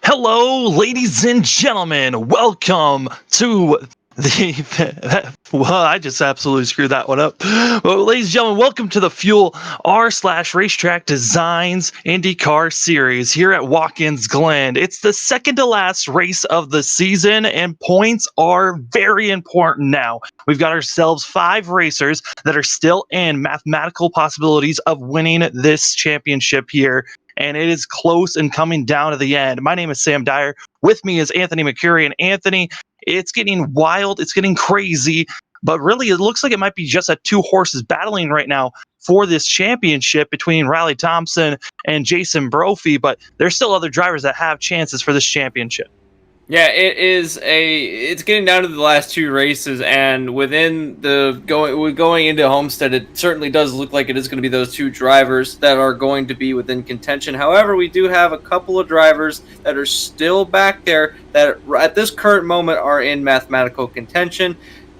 Hello, ladies and gentlemen. Welcome to well, I just absolutely screwed that one up. Well, ladies and gentlemen, welcome to the Fuel R/RaceTrackDesigns IndyCar series here at Watkins, Glen. It's the second to last race of the season, and points are very important now. We've got ourselves 5 racers that are still in mathematical possibilities of winning this championship here, and it is close and coming down to the end. My name is Sam Dyer. With me is Anthony McCurry. And Anthony, it's getting wild, it's getting crazy, but really it looks like it might be just 2 horses battling right now for this championship between Riley Thompson and Jason Brophy, but there's still other drivers that have chances for this championship. Yeah, it's getting down to the last 2 races, and within the going into Homestead, it certainly does look like it is going to be those 2 drivers that are going to be within contention. However, we do have a couple of drivers that are still back there that at this current moment are in mathematical contention,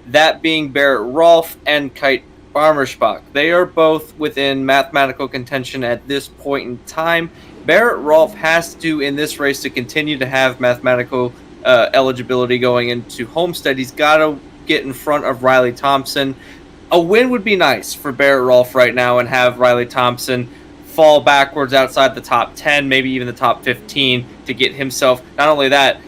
that being Barrett Rolfe and Kite Barmerschbach. They are both within mathematical contention at this point in time. Barrett Rolfe has to, in this race, to continue to have mathematical eligibility going into Homestead. He's got to get in front of Riley Thompson. A win would be nice for Barrett Rolfe right now and have Riley Thompson fall backwards outside the top 10, maybe even the top 15, to get himself, not only that,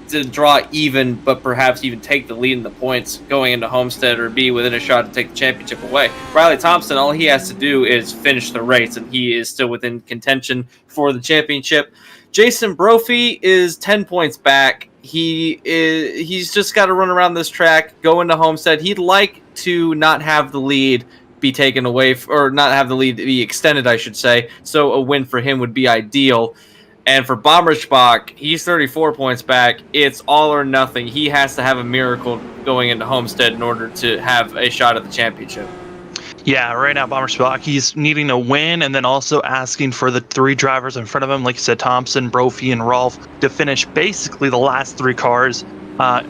to draw even, but perhaps even take the lead in the points going into Homestead or be within a shot to take the championship away. Riley Thompson, all he has to do is finish the race, and he is still within contention for the championship. Jason Brophy is 10 points back. He's just got to run around this track, go into Homestead. He'd like to not have the lead be taken away, or not have the lead be extended, I should say. So a win for him would be ideal. And for Barmerschbach, he's 34 points back. It's all or nothing. He has to have a miracle going into Homestead in order to have a shot at the championship. Yeah, right now, Barmerschbach, he's needing a win and then also asking for the 3 drivers in front of him, like you said, Thompson, Brophy, and Rolfe, to finish basically the last 3 cars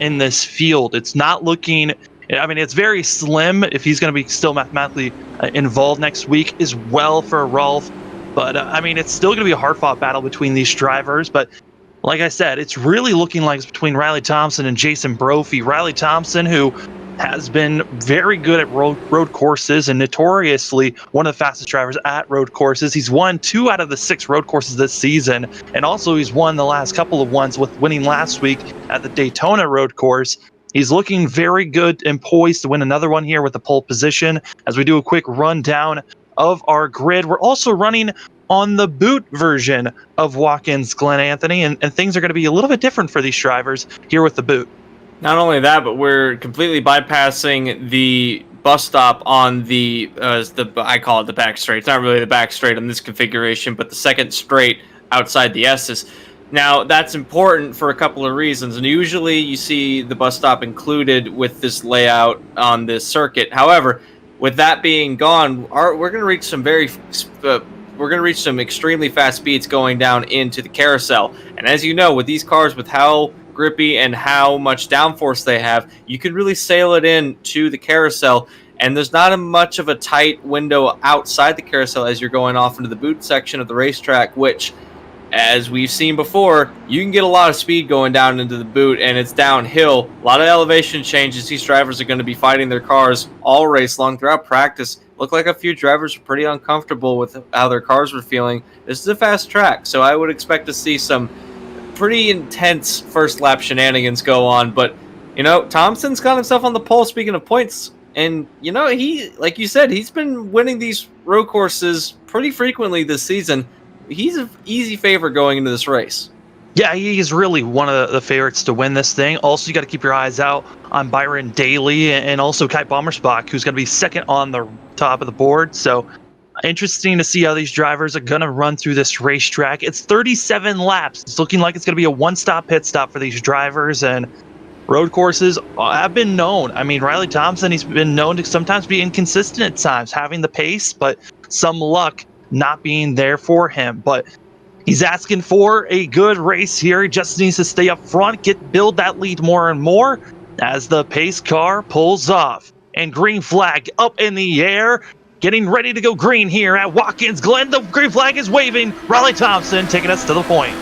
in this field. It's not looking... I mean, it's very slim if he's going to be still mathematically involved next week as well for Rolfe. But, I mean, it's still going to be a hard-fought battle between these drivers. But, like I said, it's really looking like it's between Riley Thompson and Jason Brophy. Riley Thompson, who has been very good at road courses and notoriously one of the fastest drivers at road courses. He's won 2 out of the 6 road courses this season. And also he's won the last couple of ones, with winning last week at the Daytona road course. He's looking very good and poised to win another one here with the pole position. As we do a quick rundown of our grid, we're also running on the boot version of Watkins, Glen, Anthony, and things are going to be a little bit different for these drivers here with the boot. Not only that, but we're completely bypassing the bus stop on I call it the back straight. It's not really the back straight on this configuration, but the second straight outside the S's. Now, that's important for a couple of reasons, and usually you see the bus stop included with this layout on this circuit. However, with that being gone, we're going to reach some extremely fast speeds going down into the carousel. And as you know, with these cars, with how grippy and how much downforce they have, you can really sail it in to the carousel. And there's not much of a tight window outside the carousel as you're going off into the boot section of the racetrack, which, as we've seen before, you can get a lot of speed going down into the boot, and it's downhill. A lot of elevation changes. These drivers are going to be fighting their cars all race long throughout practice. Looked like a few drivers were pretty uncomfortable with how their cars were feeling. This is a fast track, so I would expect to see some pretty intense first lap shenanigans go on. But, you know, Thompson's got himself on the pole, speaking of points. And, you know, he, like you said, he's been winning these road courses pretty frequently this season. He's an easy favorite going into this race. Yeah, he's really one of the favorites to win this thing. Also, you got to keep your eyes out on Byron Daly and also Kite Barmerschbach, who's going to be second on the top of the board. So interesting to see how these drivers are going to run through this racetrack. It's 37 laps. It's looking like it's going to be a one-stop pit stop for these drivers, and road courses have been known. I mean, Riley Thompson, he's been known to sometimes be inconsistent at times, having the pace, but some luck not being there for him. But He's asking for a good race here. He just needs to stay up front, build that lead more and more as the pace car pulls off. And green flag up in the air, getting ready to go green here at Watkins Glen. The green flag is waving. Riley Thompson taking us to the point.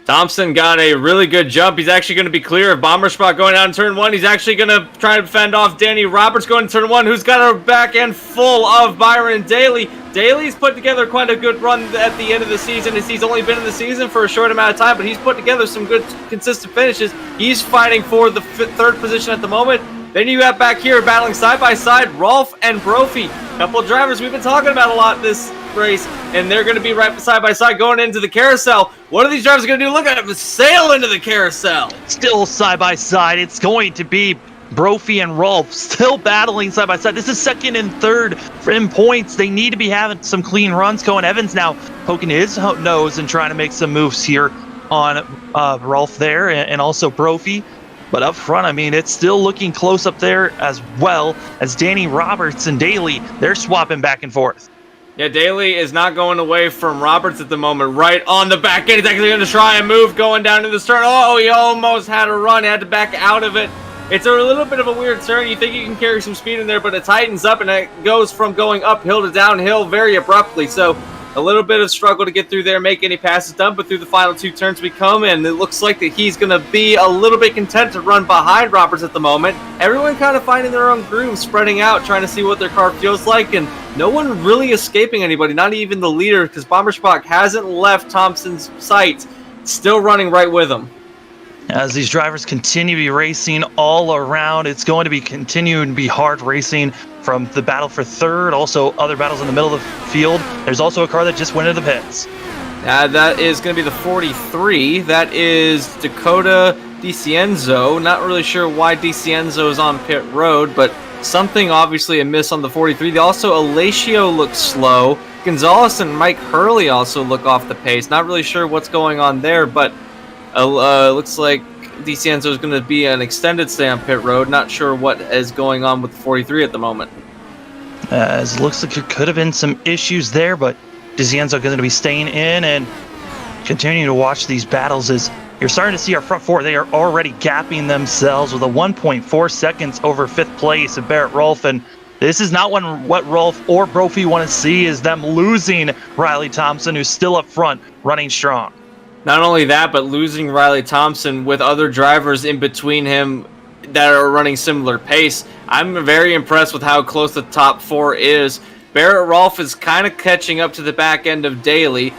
Thompson got a really good jump. He's actually going to be clear of Bomber Spot going out in turn 1. He's actually going to try to fend off Danny Roberts going in turn 1, who's got a back end full of Byron Daly. Daly's put together quite a good run at the end of the season, as he's only been in the season for a short amount of time, but he's put together some good, consistent finishes. He's fighting for the third position at the moment. Then you have back here battling side by side, Rolfe and Brophy. A couple of drivers we've been talking about a lot this race, and they're going to be right side by side going into the carousel. What are these drivers going to do? Look at them sail into the carousel. Still side by side. It's going to be Brophy and Rolfe still battling side by side. This is second and third in points. They need to be having some clean runs. Cohen Evans now poking his nose and trying to make some moves here on Rolfe there, and also Brophy. But up front, I mean, it's still looking close up there, as well as Danny Roberts and Daly. They're swapping back and forth. Yeah, Daly is not going away from Roberts at the moment. Right on the back end. He's actually going to try and move going down to the stern. Oh, he almost had a run. He had to back out of it. It's a little bit of a weird turn. You think you can carry some speed in there, but it tightens up, and it goes from going uphill to downhill very abruptly. So a little bit of struggle to get through there, make any passes done, but through the final two turns we come, and it looks like that he's going to be a little bit content to run behind Roberts at the moment. Everyone kind of finding their own groove, spreading out, trying to see what their car feels like, and no one really escaping anybody, not even the leader, because Bomber Spock hasn't left Thompson's sight, still running right with him. As these drivers continue to be racing all around, it's going to be continuing to be hard racing from the battle for third, also other battles in the middle of the field. There's also a car that just went into the pits. That is going to be the 43. That is Dakota DiCienzo. Not really sure why DiCienzo is on pit road, but something obviously a miss on the 43. Also, Alacio looks slow. Gonzalez and Mike Hurley also look off the pace. Not really sure what's going on there, but looks like DiCienzo is going to be an extended stay on pit road. Not sure what is going on with the 43 at the moment. As it looks like there could have been some issues there, but DiCienzo going to be staying in and continuing to watch these battles. As you're starting to see our front four, they are already gapping themselves with a 1.4 seconds over fifth place of Barrett Rolfe. And this is not what Rolfe or Brophy want to see, is them losing Riley Thompson, who's still up front running strong. Not only that, but losing Riley Thompson with other drivers in between him that are running similar pace. I'm very impressed with how close the top four is. Barrett Rolfe is kind of catching up to the back end of Daly.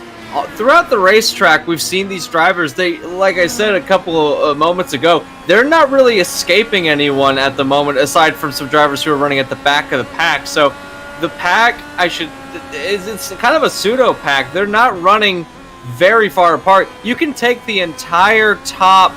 Throughout the racetrack, we've seen these drivers, they, like I said a couple of moments ago, they're not really escaping anyone at the moment, aside from some drivers who are running at the back of the pack. So the pack, it's kind of a pseudo pack. They're not running very far apart. You can take the entire top,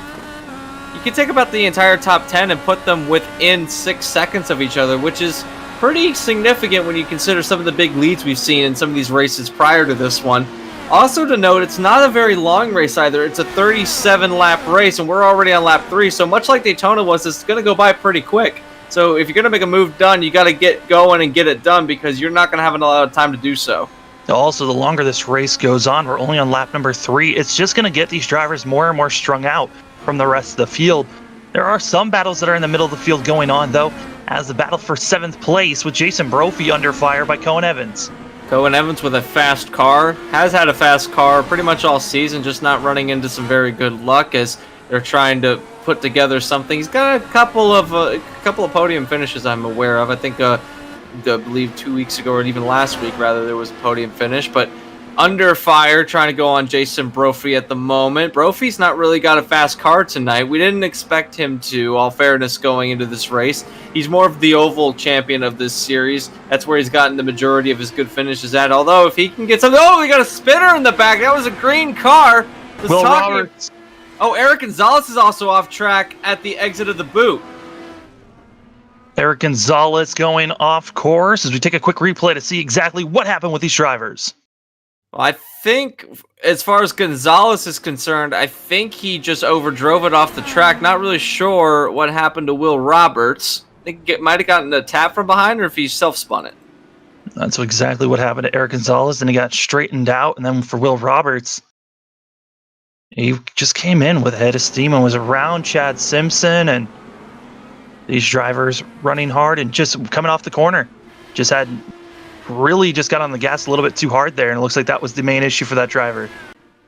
you can take about the entire top 10 and put them within 6 seconds of each other, which is pretty significant when you consider some of the big leads we've seen in some of these races prior to this one. Also to note, it's not a very long race either. It's a 37 lap race, and we're already on lap 3, so much like Daytona was, it's going to go by pretty quick. So if you're going to make a move done, you got to get going and get it done, because you're not going to have a lot of time to do so. Also, the longer this race goes on, we're only on lap number 3, it's just going to get these drivers more and more strung out from the rest of the field. There are some battles that are in the middle of the field going on, though, as the battle for 7th place with Jason Brophy under fire by Cohen Evans. Cohen Evans with a fast car, has had a fast car pretty much all season, just not running into some very good luck as they're trying to put together something. He's got a couple of podium finishes I'm aware of. I think I believe 2 weeks ago, or even last week rather, there was a podium finish, but under fire, trying to go on Jason Brophy at the moment. Brophy's not really got a fast car tonight. We didn't expect him to, all fairness, going into this race. He's more of the oval champion of this series. That's where he's gotten the majority of his good finishes at. Although, if he can get something... Oh, we got a spinner in the back. That was a green car. Will Roberts. Oh, Eric Gonzalez is also off track at the exit of the boot. Eric Gonzalez going off course as we take a quick replay to see exactly what happened with these drivers. Well, I think, as far as Gonzalez is concerned, I think he just overdrove it off the track. Not really sure what happened to Will Roberts. I think it might have gotten a tap from behind, or if he self-spun it. That's exactly what happened to Eric Gonzalez. Then he got straightened out. And then for Will Roberts, He just came in with a head of steam and was around Chad Simpson and these drivers running hard and just coming off the corner. Just got on the gas a little bit too hard there, and it looks like that was the main issue for that driver.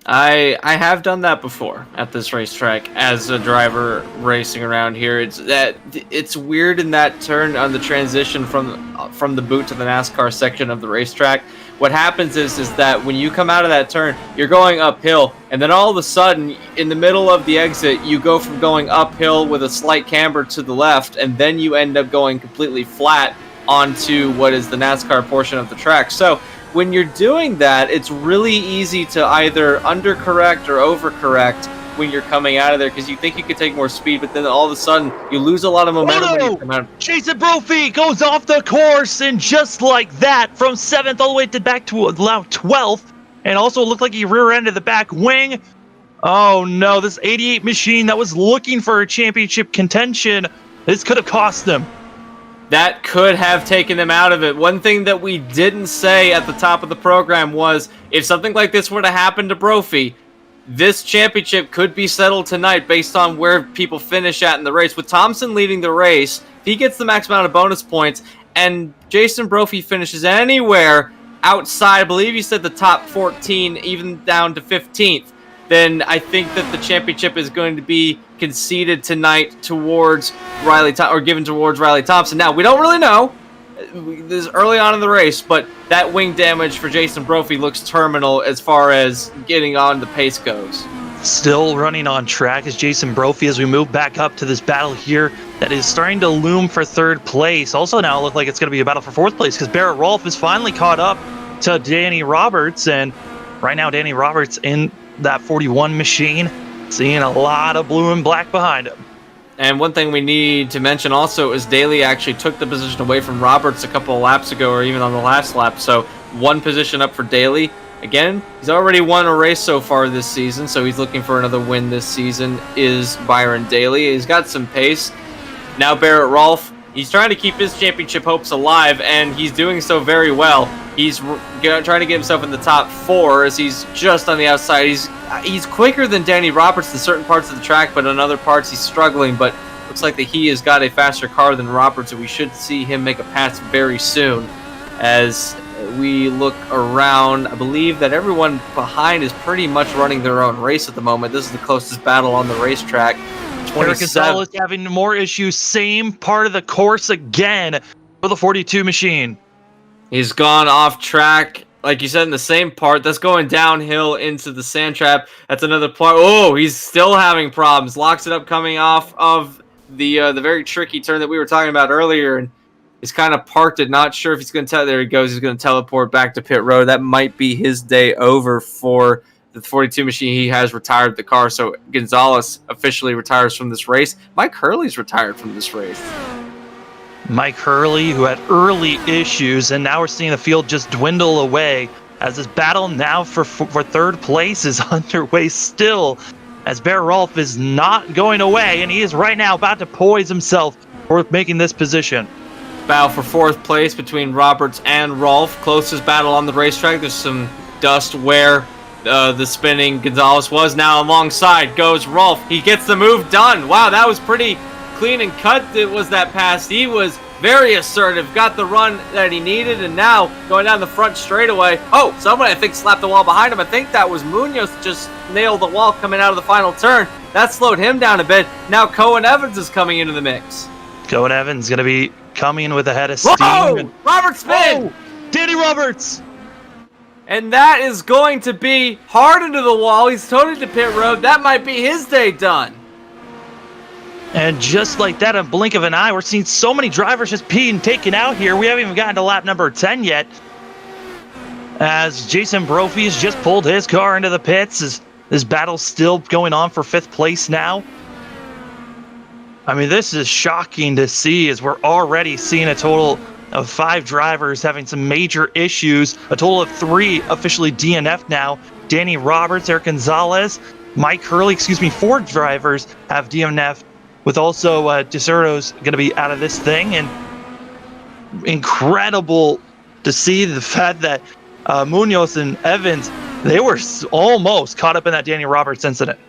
I have done that before at this racetrack as a driver racing around here. It's weird in that turn on the transition from the boot to the NASCAR section of the racetrack. What happens is that when you come out of that turn, you're going uphill, and then all of a sudden, in the middle of the exit, you go from going uphill with a slight camber to the left, and then you end up going completely flat onto what is the NASCAR portion of the track. So when you're doing that, it's really easy to either undercorrect or overcorrect when you're coming out of there, because you think you could take more speed, but then all of a sudden you lose a lot of momentum when you come out. Jason Brophy goes off the course, and just like that, from 7th all the way back to 12th, and also looked like he rear-ended the back wing. Oh no, this 88 machine that was looking for a championship contention, this could have cost them. That could have taken them out of it. One thing that we didn't say at the top of the program was, if something like this were to happen to Brophy, this championship could be settled tonight based on where people finish at in the race. With Thompson leading the race, he gets the max amount of bonus points, and Jason Brophy finishes anywhere outside, I believe you said the top 14, even down to 15th, then I think that the championship is going to be conceded tonight towards given towards Riley Thompson. Now, we don't really know. This is early on in the race, but that wing damage for Jason Brophy looks terminal as far as getting on the pace goes. Still running on track is Jason Brophy as we move back up to this battle here that is starting to loom for 3rd place. Also now it looks like it's going to be a battle for 4th place because Barrett Rolfe is finally caught up to Danny Roberts, and right now Danny Roberts in that 41 machine, seeing a lot of blue and black behind him. And one thing we need to mention also is Daly actually took the position away from Roberts a couple of laps ago, or even on the last lap. So 1 position up for Daly. Again, he's already won a race so far this season, so he's looking for another win this season, is Byron Daly. He's got some pace. Now Barrett Rolfe, he's trying to keep his championship hopes alive, and he's doing so very well. He's trying to get himself in the top 4 as he's just on the outside. He's quicker than Danny Roberts in certain parts of the track, but in other parts he's struggling. But looks like that he has got a faster car than Roberts, and we should see him make a pass very soon. As we look around, I believe that everyone behind is pretty much running their own race at the moment. This is the closest battle on the racetrack. Eric Gonzalez having more issues, same part of the course again for the 42 machine. He's gone off track, like you said, in the same part. That's going downhill into the sand trap. That's another part. Oh, he's still having problems. Locks it up coming off of the very tricky turn that we were talking about earlier, and he's kind of parked it. Not sure if he's going to there he goes. He's going to teleport back to pit road. That might be his day over for the 42 machine. He has retired the car, so Gonzalez officially retires from this race. Mike Hurley's retired from this race. Mike Hurley, who had early issues, and now we're seeing the field just dwindle away as this battle now for 3rd place is underway still, as Barrett Rolfe is not going away, and he is right now about to poise himself for making this position. Battle for 4th place between Roberts and Rolfe. Closest battle on the racetrack. There's some dust where the spinning Gonzalez was. Now alongside goes Rolfe. He gets the move done. Wow, that was pretty clean and cut. It was that pass. He was very assertive, got the run that he needed, and now going down the front straightaway. Oh, someone I think slapped the wall behind him. I think that was Munoz just nailed the wall coming out of the final turn. That slowed him down a bit. Now Cohen Evans is coming into the mix. Cohen Evans going to be coming with a head of steam. Whoa! Robert spin! Oh, Danny Roberts! And that is going to be hard into the wall. He's towed into pit road. That might be his day done. And just like that, in a blink of an eye, we're seeing so many drivers just being taken out here. We haven't even gotten to lap number 10 yet. As Jason Brophy has just pulled his car into the pits. This battle's still going on for 5th place now. I mean, this is shocking to see as we're already seeing a total of 5 drivers having some major issues. A total of 3 officially DNF'd now. Danny Roberts, Eric Gonzalez, Mike Hurley, 4 drivers have DNF'd, with also DeSerto's going to be out of this thing. And incredible to see the fact that Munoz and Evans They were almost caught up in that Danny Roberts incident.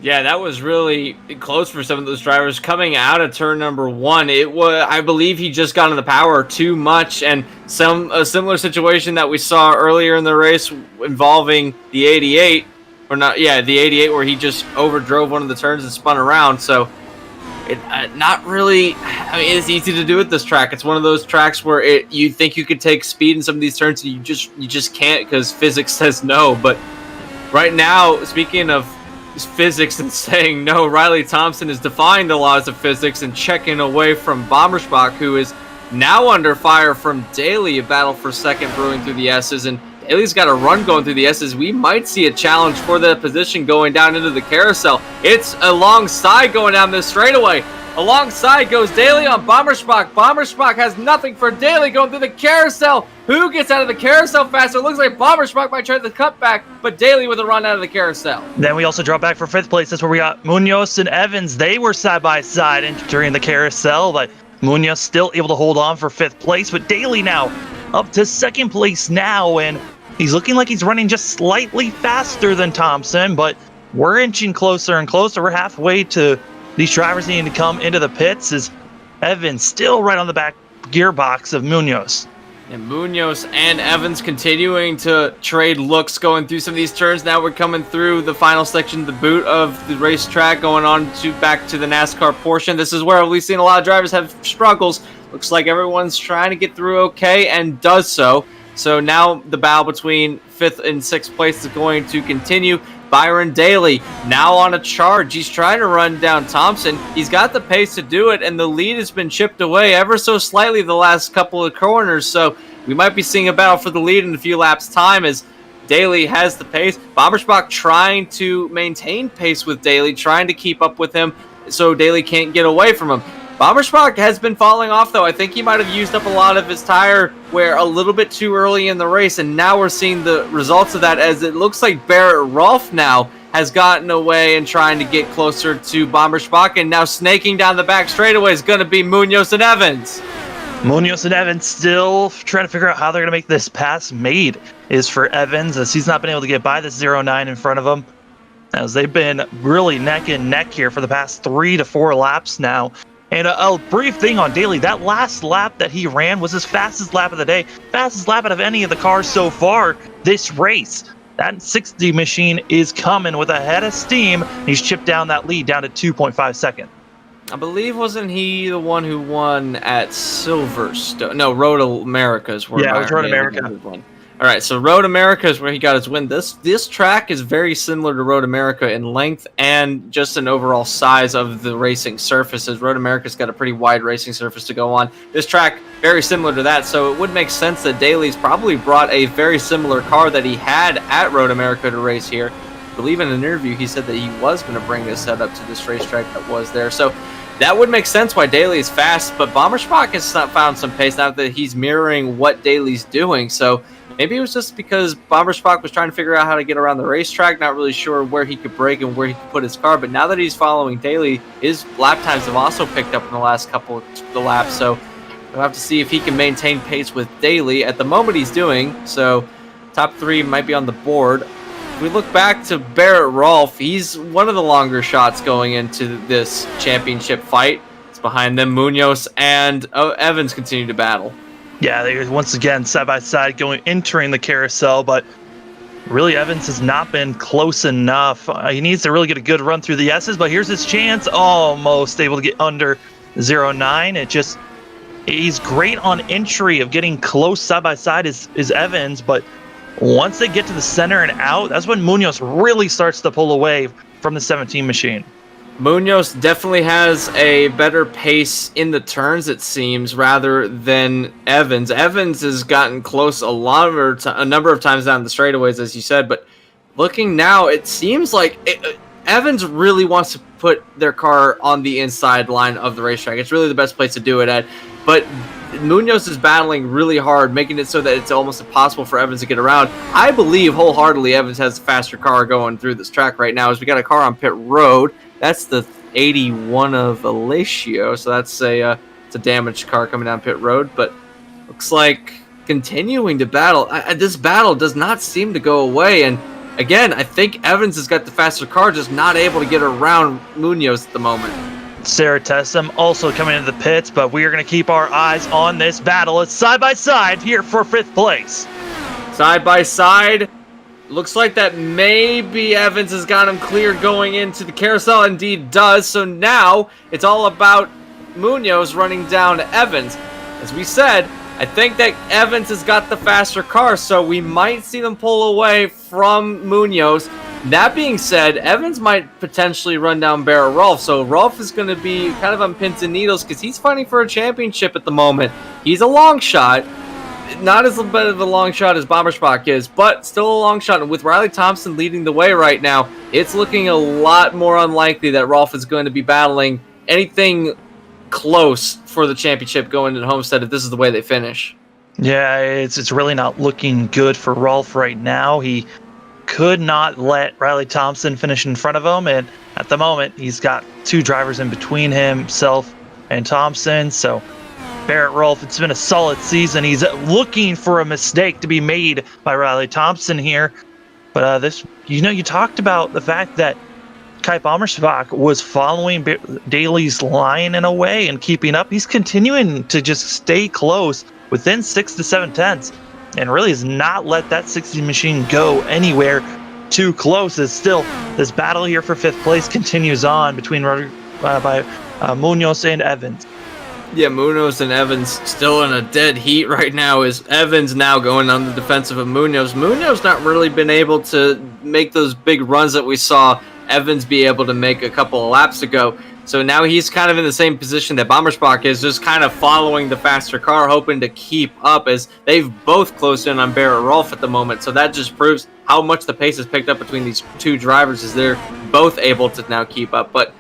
Yeah, that was really close for some of those drivers coming out of turn number 1. It was, I believe, he just got in the power too much, and a similar situation that we saw earlier in the race involving the 88, or not? Yeah, the 88, where he just overdrove one of the turns and spun around. So, not really. I mean, it's easy to do at this track. It's one of those tracks where you think you could take speed in some of these turns, and you just can't because physics says no. But right now, speaking of physics and saying no, Riley Thompson is defying the laws of physics and checking away from Bommersbach, who is now under fire from Daly. A battle for second brewing through the S's, and Daly's got a run going through the S's. We might see a challenge for that position going down into the carousel. It's alongside going down this straightaway. Alongside goes Daly on Bommersbach. Bommersbach has nothing for Daly going through the carousel. Who gets out of the carousel faster? Looks like Bommersbach might try the cutback, but Daly with a run out of the carousel. Then we also drop back for 5th place. That's where we got Munoz and Evans. They were side by side entering the carousel, but Munoz still able to hold on for 5th place. But Daly now up to 2nd place now, and he's looking like he's running just slightly faster than Thompson, but we're inching closer and closer. We're halfway to these drivers needing to come into the pits, as Evans still right on the back gearbox of Munoz. And Munoz and Evans continuing to trade looks going through some of these turns. Now we're coming through the final section, the boot of the racetrack, going on to back to the NASCAR portion. This is where we've seen a lot of drivers have struggles. Looks like everyone's trying to get through okay and does so. So now the battle between 5th and 6th place is going to continue. Byron Daly now on a charge. He's trying to run down Thompson. He's got the pace to do it, and the lead has been chipped away ever so slightly the last couple of corners. So we might be seeing a battle for the lead in a few laps' time as Daly has the pace. Bommersbach trying to maintain pace with Daly, trying to keep up with him so Daly can't get away from him. Bommersbach has been falling off, though. I think he might have used up a lot of his tire wear a little bit too early in the race, and now we're seeing the results of that, as it looks like Barrett Rolfe now has gotten away and trying to get closer to Bommersbach, and now snaking down the back straightaway is going to be Munoz and Evans. Munoz and Evans still trying to figure out how they're going to make this pass. Made is for Evans, as he's not been able to get by this 09 in front of him, as they've been really neck and neck here for the past 3 to 4 laps now. And a brief thing on Daly, that last lap that he ran was his fastest lap of the day, fastest lap out of any of the cars so far this race. That 60 machine is coming with a head of steam. He's chipped down that lead down to 2.5 seconds. I believe, wasn't he the one who won at Silverstone? No, Road Americas. Yeah, it was Road America. All right, so Road America is where he got his win. This track is very similar to Road America in length and just an overall size of the racing surfaces. Road America's got a pretty wide racing surface to go on. This track, very similar to that, so it would make sense that Daly's probably brought a very similar car that he had at Road America to race here. I believe in an interview he said that he was going to bring this setup to this racetrack that was there. So that would make sense why Daly is fast, but Bommersbach has not found some pace now that he's mirroring what Daly's doing. So maybe it was just because Bommersbach was trying to figure out how to get around the racetrack, not really sure where he could brake and where he could put his car. But now that he's following Daly, his lap times have also picked up in the last couple of the laps. So we'll have to see if he can maintain pace with Daly. At the moment, he's doing so. Top 3 might be on the board. If we look back to Barrett Rolfe, he's one of the longer shots going into this championship fight. It's behind them. Munoz and Evans continue to battle. Yeah, they're once again side by side entering the carousel, but really Evans has not been close enough. He needs to really get a good run through the S's, but here's his chance. Almost able to get under 09. He's great on entry of getting close side by side is Evans, but once they get to the center and out, that's when Munoz really starts to pull away from the 17 machine. Munoz definitely has a better pace in the turns, it seems, rather than Evans. Evans has gotten close a number of times down the straightaways, as you said, but looking now, it seems like Evans really wants to put their car on the inside line of the racetrack. It's really the best place to do it at, but Munoz is battling really hard, making it so that it's almost impossible for Evans to get around. I believe wholeheartedly Evans has a faster car going through this track right now, as we got a car on pit road. That's the 81 of Alacio, so that's it's a damaged car coming down pit road, but looks like continuing to battle. This battle does not seem to go away, and again, I think Evans has got the faster car, just not able to get around Munoz at the moment. Sarah Tessum also coming into the pits, but we are going to keep our eyes on this battle. It's side by side here for 5th place. Side by side. Looks like that maybe Evans has got him cleared going into the carousel. Indeed does. So now it's all about Munoz running down Evans. As we said, I think that Evans has got the faster car, so we might see them pull away from Munoz. That being said, Evans might potentially run down Barrett Rolfe, so Rolfe is going to be kind of on pins and needles because he's fighting for a championship at the moment. He's a long shot. Not as bit of a long shot as Bommersbach is, but still a long shot. And with Riley Thompson leading the way right now, it's looking a lot more unlikely that Rolfe is going to be battling anything close for the championship going into Homestead if this is the way they finish. Yeah, it's really not looking good for Rolfe right now. He could not let Riley Thompson finish in front of him, and at the moment, he's got 2 drivers in between himself and Thompson, so Barrett Rolfe, it's been a solid season. He's looking for a mistake to be made by Riley Thompson here. But you talked about the fact that Kai Bommersbach was following Daly's line in a way and keeping up. He's continuing to just stay close within 6 to 7 tenths and really has not let that 60 machine go anywhere too close. As still, this battle here for 5th place continues on between Munoz and Evans. Yeah, Munoz and Evans still in a dead heat right now. Is Evans now going on the defensive of Munoz. Munoz not really been able to make those big runs that we saw Evans be able to make a couple of laps ago. So now he's kind of in the same position that Bommersbach is, just kind of following the faster car, hoping to keep up as they've both closed in on Barrett Rolfe at the moment. So that just proves how much the pace has picked up between these 2 drivers as they're both able to now keep up. But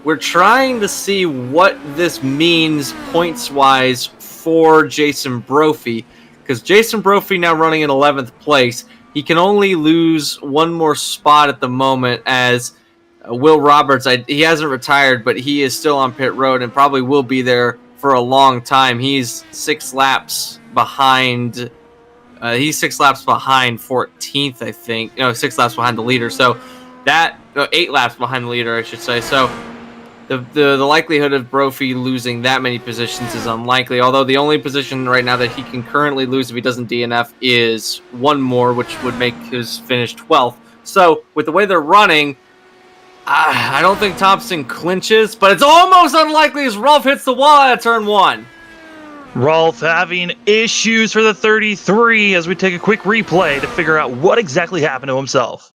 we're trying to see what this means points-wise for Jason Brophy, because Jason Brophy now running in 11th place. He can only lose 1 more spot at the moment as Will Roberts, he hasn't retired, but he is still on pit road and probably will be there for a long time. He's 6 laps behind. He's 6 laps behind 14th, I think. No, 6 laps behind the leader. So 8 laps behind the leader, I should say. So the likelihood of Brophy losing that many positions is unlikely, although the only position right now that he can currently lose if he doesn't DNF is 1 more, which would make his finish 12th. So with the way they're running, I don't think Thompson clinches, but it's almost unlikely as Rolfe hits the wall at turn 1. Rolfe having issues for the 33 as we take a quick replay to figure out what exactly happened to himself.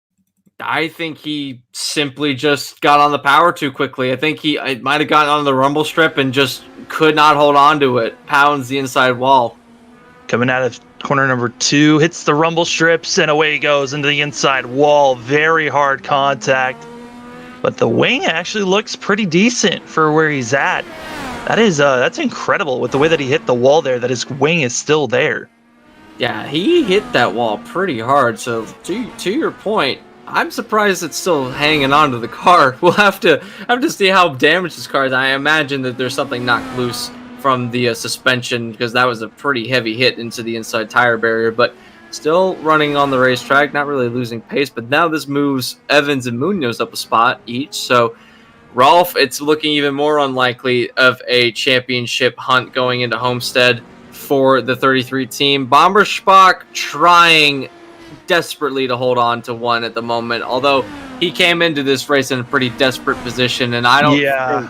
I think he simply just got on the power too quickly. I think he might have gotten on the rumble strip and just could not hold on to it. Pounds the inside wall. Coming out of corner number 2, hits the rumble strips, and away he goes into the inside wall. Very hard contact. But the wing actually looks pretty decent for where he's at. That's incredible with the way that he hit the wall there, that his wing is still there. Yeah, he hit that wall pretty hard. So to your point, I'm surprised it's still hanging on to the car. We'll have to see how damaged this car is. I imagine that there's something knocked loose from the suspension, because that was a pretty heavy hit into the inside tire barrier. But still running on the racetrack, not really losing pace. But now this moves Evans and Munoz up a spot each. So Rolfe, it's looking even more unlikely of a championship hunt going into Homestead for the 33 team. Bommersbach trying desperately to hold on to 1 at the moment, although he came into this race in a pretty desperate position, and I don't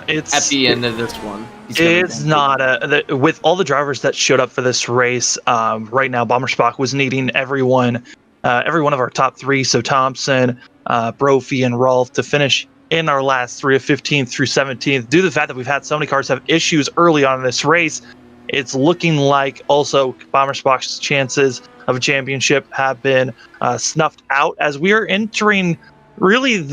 think at the end of this one it's not with all the drivers that showed up for this race right now. Bommersbach was needing every one of our top 3, so Thompson, Brophy, and Rolfe, to finish in our last 3 of 15th through 17th. Due to the fact that we've had so many cars have issues early on in this race, it's looking like also Bommersbach's chances of a championship have been snuffed out as we are entering really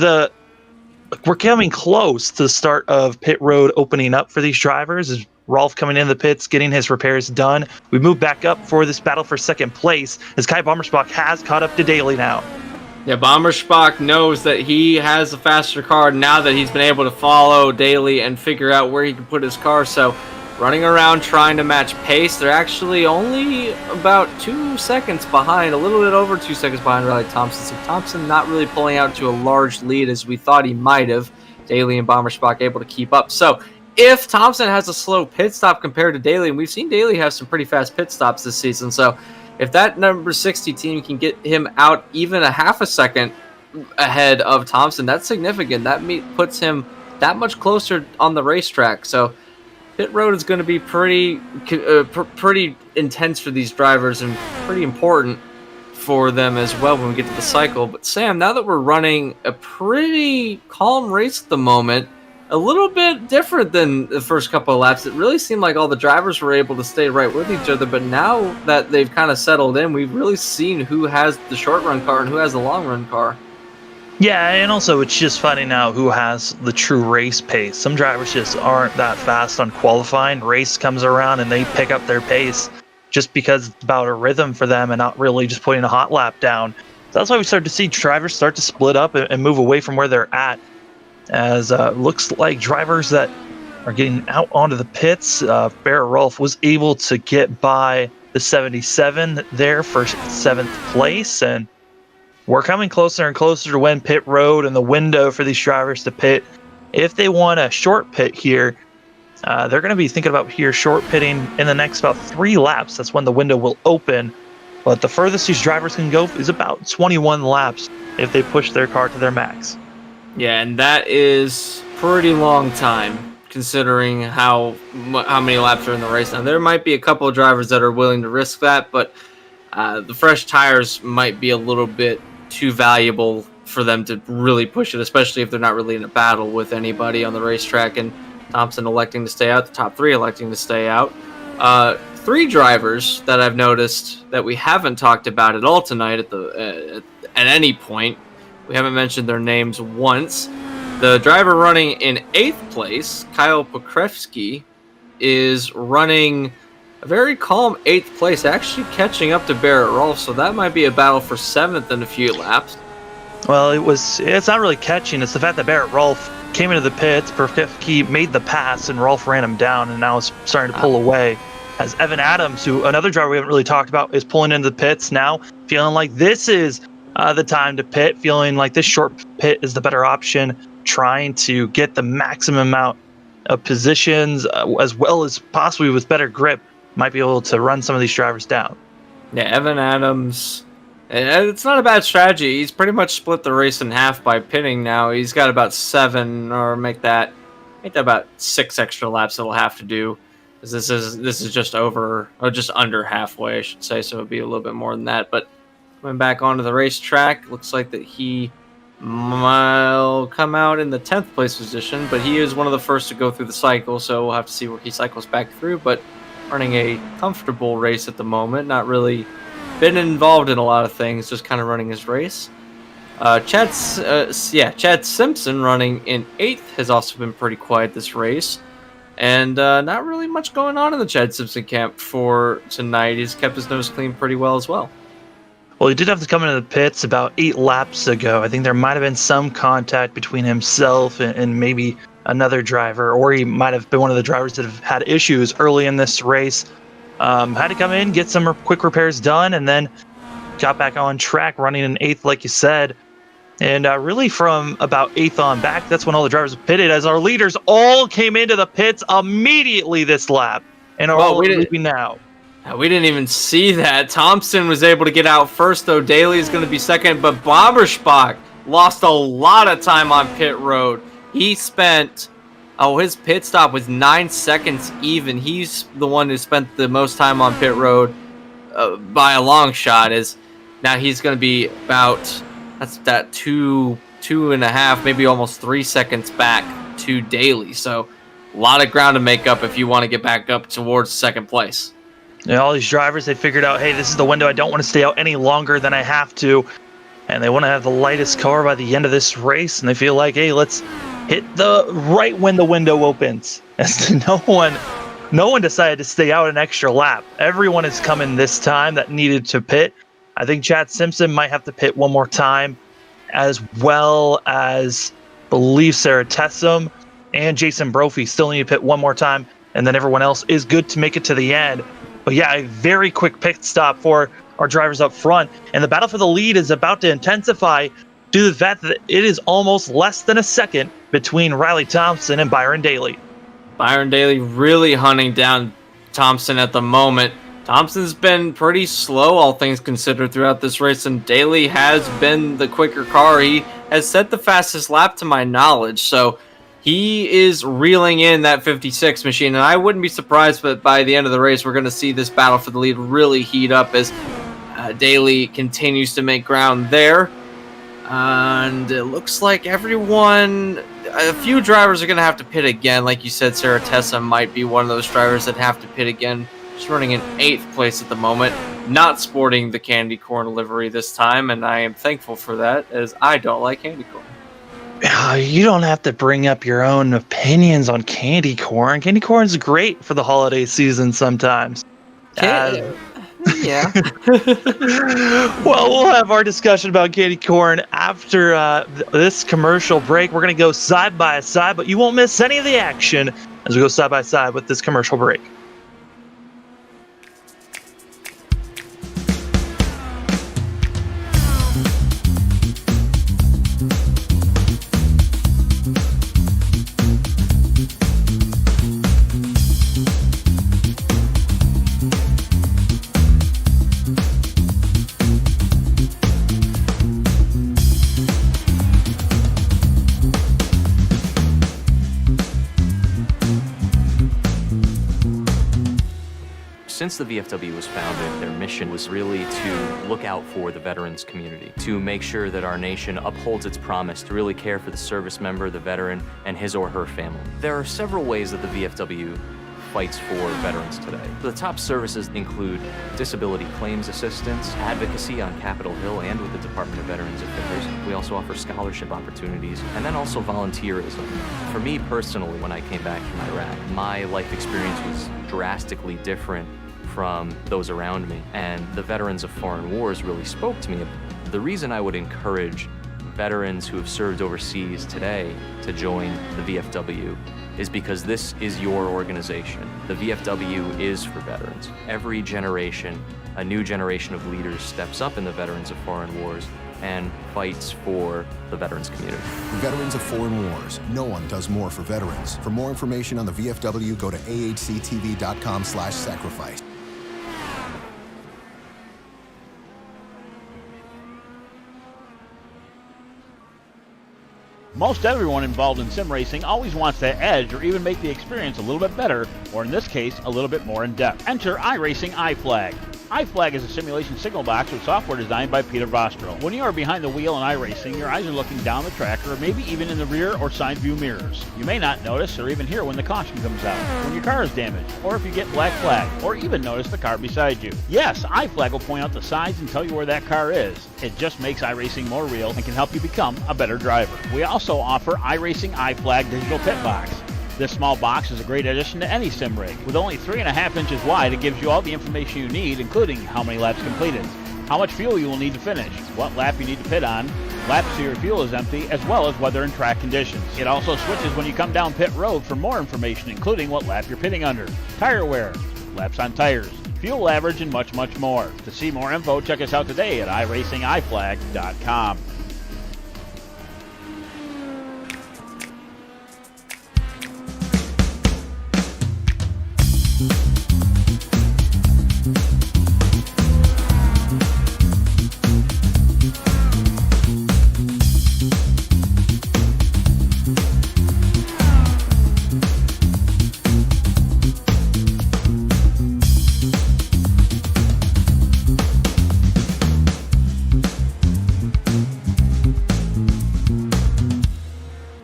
we're coming close to the start of pit road opening up for these drivers. As Rolfe coming in the pits, getting his repairs done. We move back up for this battle for 2nd place as Kai Bommersbach has caught up to Daly now. Yeah, Bommersbach knows that he has a faster car now that he's been able to follow Daly and figure out where he can put his car. So running around trying to match pace. They're actually only about 2 seconds behind, a little bit over 2 seconds behind Riley Thompson. So Thompson not really pulling out to a large lead as we thought he might have. Daly and Bommersbach able to keep up. So if Thompson has a slow pit stop compared to Daly, and we've seen Daly have some pretty fast pit stops this season, so if that number 60 team can get him out even a half a second ahead of Thompson, that's significant. That puts him that much closer on the racetrack. So pit road is going to be pretty intense for these drivers and pretty important for them as well when we get to the cycle. But Sam, now that we're running a pretty calm race at the moment, a little bit different than the first couple of laps, it really seemed like all the drivers were able to stay right with each other. But now that they've kind of settled in, we've really seen who has the short run car and who has the long run car. Yeah, and also it's just finding out who has the true race pace. Some drivers just aren't that fast on qualifying. Race comes around and they pick up their pace just because it's about a rhythm for them and not really just putting a hot lap down. So that's why we start to see drivers start to split up and move away from where they're at. As looks like drivers that are getting out onto the pits, Barrett Rolfe was able to get by the 77 there for 7th place, and we're coming closer and closer to when pit road and the window for these drivers to pit. If they want a short pit here, they're going to be thinking about here short pitting in the next about 3 laps. That's when the window will open. But the furthest these drivers can go is about 21 laps if they push their car to their max. Yeah, and that is pretty long time considering how many laps are in the race. Now, there might be a couple of drivers that are willing to risk that, but the fresh tires might be a little bit too valuable for them to really push it, especially if they're not really in a battle with anybody on the racetrack. And Thompson electing to stay out, the top 3 electing to stay out. 3 drivers that I've noticed that we haven't talked about at all tonight at any point. We haven't mentioned their names once. The driver running in 8th place, Kyle Pokrewski, is running a very calm 8th place, actually catching up to Barrett Rolfe, so that might be a battle for 7th in a few laps. Well, it's not really catching. It's the fact that Barrett Rolfe came into the pits, Pokrewski made the pass, and Rolfe ran him down, and now is starting to pull away. As Evan Adams, who another driver we haven't really talked about, is pulling into the pits now, feeling like this is the time to pit, feeling like this short pit is the better option, trying to get the maximum amount of positions as well as possibly with better grip, might be able to run some of these drivers down. Yeah, Evan Adams, it's not a bad strategy. He's pretty much split the race in half by pitting now. He's got about 7, or make that about 6 extra laps that he'll have to do. This is just over, or just under halfway, I should say, so it'll be a little bit more than that. But coming back onto the racetrack, looks like that he will come out in the 10th place position, but he is one of the first to go through the cycle, so we'll have to see where he cycles back through. But running a comfortable race at the moment, not really been involved in a lot of things, just kind of running his race. Chad Simpson running in 8th has also been pretty quiet this race, and not really much going on in the Chad Simpson camp for tonight. He's kept his nose clean pretty well as well. Well, he did have to come into the pits about 8 laps ago. I think there might have been some contact between himself and maybe another driver, or he might have been one of the drivers that have had issues early in this race. Had to come in, get some quick repairs done, and then got back on track running in 8th, like you said. And really from about 8th on back, that's when all the drivers pitted, as our leaders all came into the pits immediately this lap and are all leaving now. We didn't even see that. Thompson was able to get out first, though. Daly is going to be second, but Bommersbach lost a lot of time on pit road. He spent, his pit stop was 9 seconds even. He's the one who spent the most time on pit road by a long shot. Now he's going to be about, that's that 2.5, maybe almost 3 seconds back to Daly. So a lot of ground to make up if you want to get back up towards second place. Yeah, all these drivers, they figured out, hey, this is the window. I don't want to stay out any longer than I have to. And they want to have the lightest car by the end of this race. And they feel like, hey, let's hit the right when the window opens. As no one decided to stay out an extra lap. Everyone is coming this time that needed to pit. I think Chad Simpson might have to pit one more time, as well as believe Sarah Tessum and Jason Brophy still need to pit one more time. and then everyone else is good to make it to the end. But yeah, a very quick pit stop for our drivers up front, and the battle for the lead is about to intensify due to the fact that it is almost less than a second between Riley Thompson and Byron Daly. Byron Daly really hunting down Thompson at the moment. Thompson's been pretty slow, all things considered, throughout this race, and Daly has been the quicker car. He has set the fastest lap to my knowledge, so he is reeling in that 56 machine, and I wouldn't be surprised that by the end of the race we're going to see this battle for the lead really heat up as Daly continues to make ground there. And it looks like a few drivers are going to have to pit again. Like you said, Sarah Tessa might be one of those drivers that have to pit again. She's running in 8th place at the moment, not sporting the candy corn livery this time, and I am thankful for that, as I don't like candy corn. You don't have to bring up your own opinions on candy corn. Candy corn's great for the holiday season sometimes. Yeah. Well, we'll have our discussion about candy corn after this commercial break. We're going to go side by side, but you won't miss any of the action as we go side by side with this commercial break. Since the VFW was founded, their mission was really to look out for the veterans community, to make sure that our nation upholds its promise to really care for the service member, the veteran, and his or her family. There are several ways that the VFW fights for veterans today. The top services include disability claims assistance, advocacy on Capitol Hill and with the Department of Veterans Affairs. We also offer scholarship opportunities, and then also volunteerism. For me personally, when I came back from Iraq, my life experience was drastically different from those around me, and the veterans of foreign wars really spoke to me. The reason I would encourage veterans who have served overseas today to join the VFW is because this is your organization. The VFW is for veterans. Every generation, a new generation of leaders steps up in the veterans of foreign wars and fights for the veterans community. Veterans of Foreign Wars. No one does more for veterans. For more information on the VFW, go to ahctv.com/sacrifice. Most everyone involved in sim racing always wants that edge or even make the experience a little bit better, or in this case, a little bit more in-depth. Enter Iracing Iflag. Iflag is a simulation signal box with software designed by Peter Vostro. When you are behind the wheel in iRacing, your eyes are looking down the track or maybe even in the rear or side view mirrors. You may not notice or even hear when the caution comes out, when your car is damaged, or if you get black flag, or even notice the car beside you. Yes, Iflag will point out the signs and tell you where that car is. It just makes iRacing more real and can help you become a better driver. We also offer iRacing Iflag Digital Pit Box. This small box is a great addition to any sim rig. With only 3.5 inches wide, it gives you all the information you need, including how many laps completed, how much fuel you will need to finish, what lap you need to pit on, laps so your fuel is empty, as well as weather and track conditions. It also switches when you come down pit road for more information, including what lap you're pitting under, tire wear, laps on tires, fuel average, and much, much more. To see more info, check us out today at iracingiflag.com.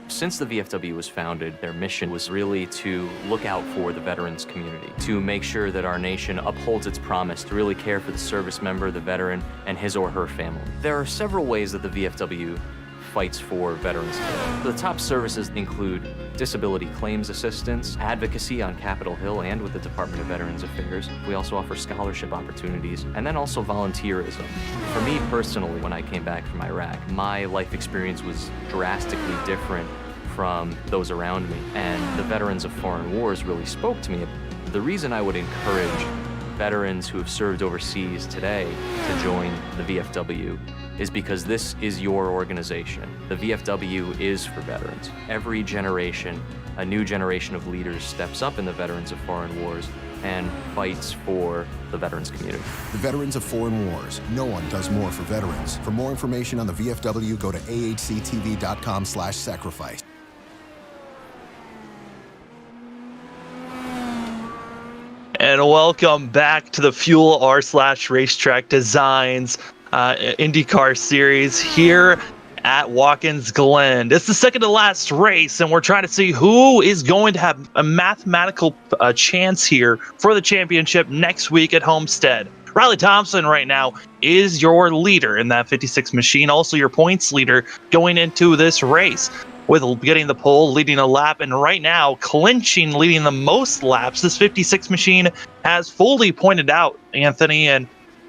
Since the VFW was founded, their mission was really to look out for the veterans community, to make sure that our nation upholds its promise to really care for the service member, the veteran, and his or her family. There are several ways that the VFW fights for veterans today. The top services include disability claims assistance, advocacy on Capitol Hill and with the Department of Veterans Affairs. We also offer scholarship opportunities, and then also volunteerism. For me personally, when I came back from Iraq, my life experience was drastically different from those around me. And the Veterans of Foreign Wars really spoke to me. The reason I would encourage veterans who have served overseas today to join the VFW is because this is your organization. The VFW is for veterans. Every generation, a new generation of leaders steps up in the Veterans of Foreign Wars and fights for the veterans community. The Veterans of Foreign Wars. No one does more for veterans. For more information on the VFW, go to ahctv.com/sacrifice. And welcome back to the Fuel R/RaceTrackDesigns IndyCar series here at Watkins Glen. This is the second to last race, and we're trying to see who is going to have a mathematical chance here for the championship next week at Homestead. Riley Thompson right now is your leader in that 56 machine, also your points leader going into this race, with getting the pole, leading a lap, and right now clinching, leading the most laps. This 56 machine has fully pointed out, Anthony, and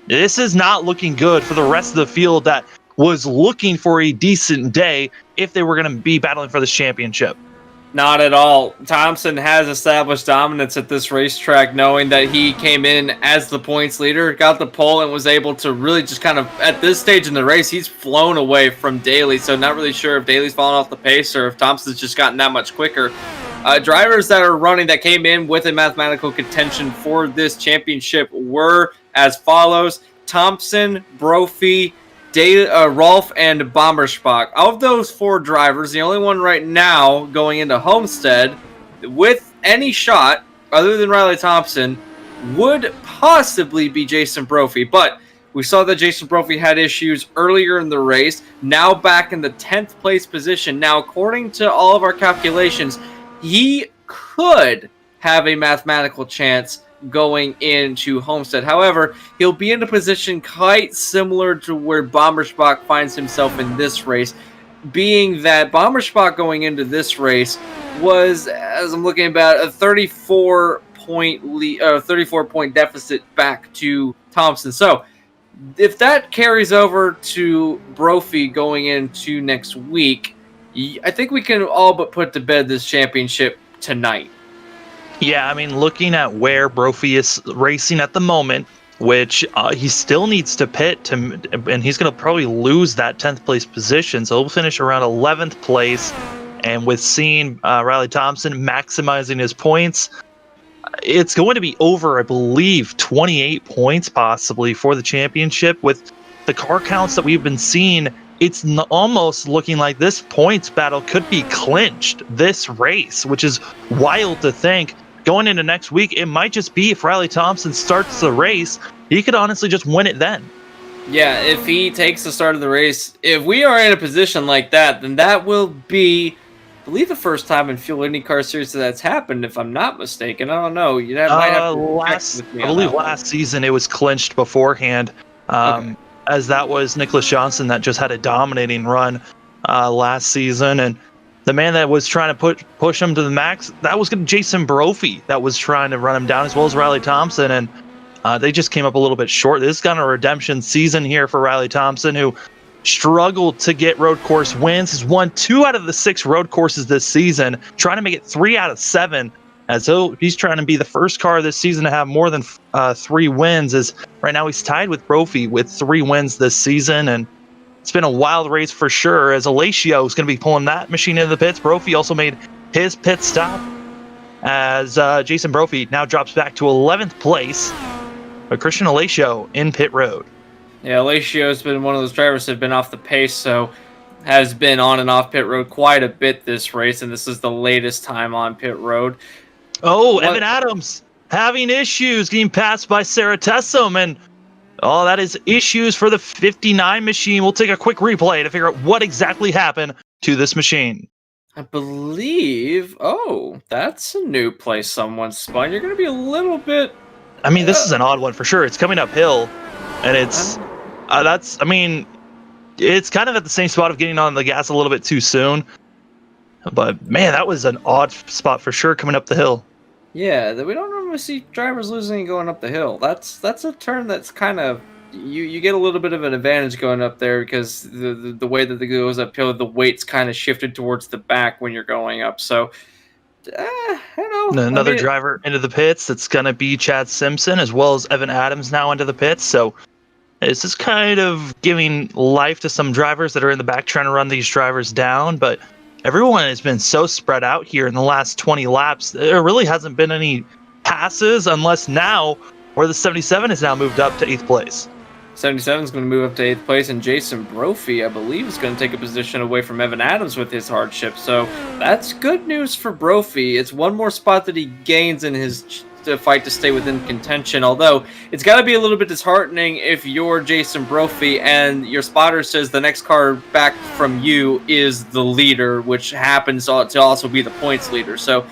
this is not looking good for the rest of the field that was looking for a decent day if they were going to be battling for this championship. Not at all. Thompson has established dominance at this racetrack, knowing that he came in as the points leader, got the pole, and was able to really just kind of, at this stage in the race, he's flown away from Daly. So not really sure if Daly's fallen off the pace or if Thompson's just gotten that much quicker. Drivers that are running that came in with a mathematical contention for this championship were as follows: Thompson, Brophy, Rolfe, and Bommersbach. Of those four drivers, the only one right now going into Homestead with any shot other than Riley Thompson would possibly be Jason Brophy. But we saw that Jason Brophy had issues earlier in the race, now back in the 10th place position. Now, according to all of our calculations, he could have a mathematical chance going into Homestead. However, he'll be in a position quite similar to where Bommersbach finds himself in this race, being that Bommersbach going into this race was, as I'm looking about, a 34 point deficit back to Thompson. So if that carries over to Brophy going into next week, I think we can all but put to bed this championship tonight. Yeah, I mean, looking at where Brophy is racing at the moment, which he still needs to pit, and he's going to probably lose that 10th place position, so he'll finish around 11th place. And with seeing Riley Thompson maximizing his points, it's going to be over, I believe, 28 points possibly for the championship. With the car counts that we've been seeing, it's almost looking like this points battle could be clinched this race, which is wild to think. Going into next week, it might just be if Riley Thompson starts the race, he could honestly just win it then. Yeah, if he takes the start of the race, if we are in a position like that, then that will be, I believe, the first time in Fuel IndyCar Series that's happened, if I'm not mistaken. I don't know. You might have to I believe last season it was clinched beforehand, as that was Nicholas Johnson that just had a dominating run last season, and the man that was trying to push him to the max, that was Jason Brophy that was trying to run him down, as well as Riley Thompson, and they just came up a little bit short. This is kind of a redemption season here for Riley Thompson, who struggled to get road course wins. He's won 2 out of the 6 road courses this season, trying to make it 3 out of 7, as though he's trying to be the first car this season to have more than 3 wins. As right now he's tied with Brophy with 3 wins this season, and it's been a wild race for sure, as Alacio is going to be pulling that machine into the pits. Brophy also made his pit stop, as Jason Brophy now drops back to 11th place, but Christian Alacio in pit road. Yeah, Alacio has been one of those drivers that have been off the pace, so has been on and off pit road quite a bit this race, and this is the latest time on pit road. Oh, Evan Adams having issues getting passed by Sarah Tessum, and that is issues for the 59 machine. We'll take a quick replay to figure out what exactly happened to this machine. I believe, that's a new place someone spun. You're going to be a little bit... I mean, this is an odd one for sure. It's coming uphill, and it's it's kind of at the same spot of getting on the gas a little bit too soon. But, man, that was an odd spot for sure coming up the hill. Yeah, we don't normally see drivers losing and going up the hill. That's a turn that's kind of you get a little bit of an advantage going up there because the way that it goes uphill, the weight's kind of shifted towards the back when you're going up. So, I don't know. Another driver into the pits. That's going to be Chad Simpson, as well as Evan Adams now into the pits. So this is kind of giving life to some drivers that are in the back trying to run these drivers down. But everyone has been so spread out here in the last 20 laps. There really hasn't been any passes, unless now where the 77 has now moved up to 8th place. 77 is going to move up to 8th place, and Jason Brophy, I believe, is going to take a position away from Evan Adams with his hardship. So that's good news for Brophy. It's one more spot that he gains in his fight to stay within contention, although it's got to be a little bit disheartening if you're Jason Brophy and your spotter says the next car back from you is the leader, which happens to also be the points leader. So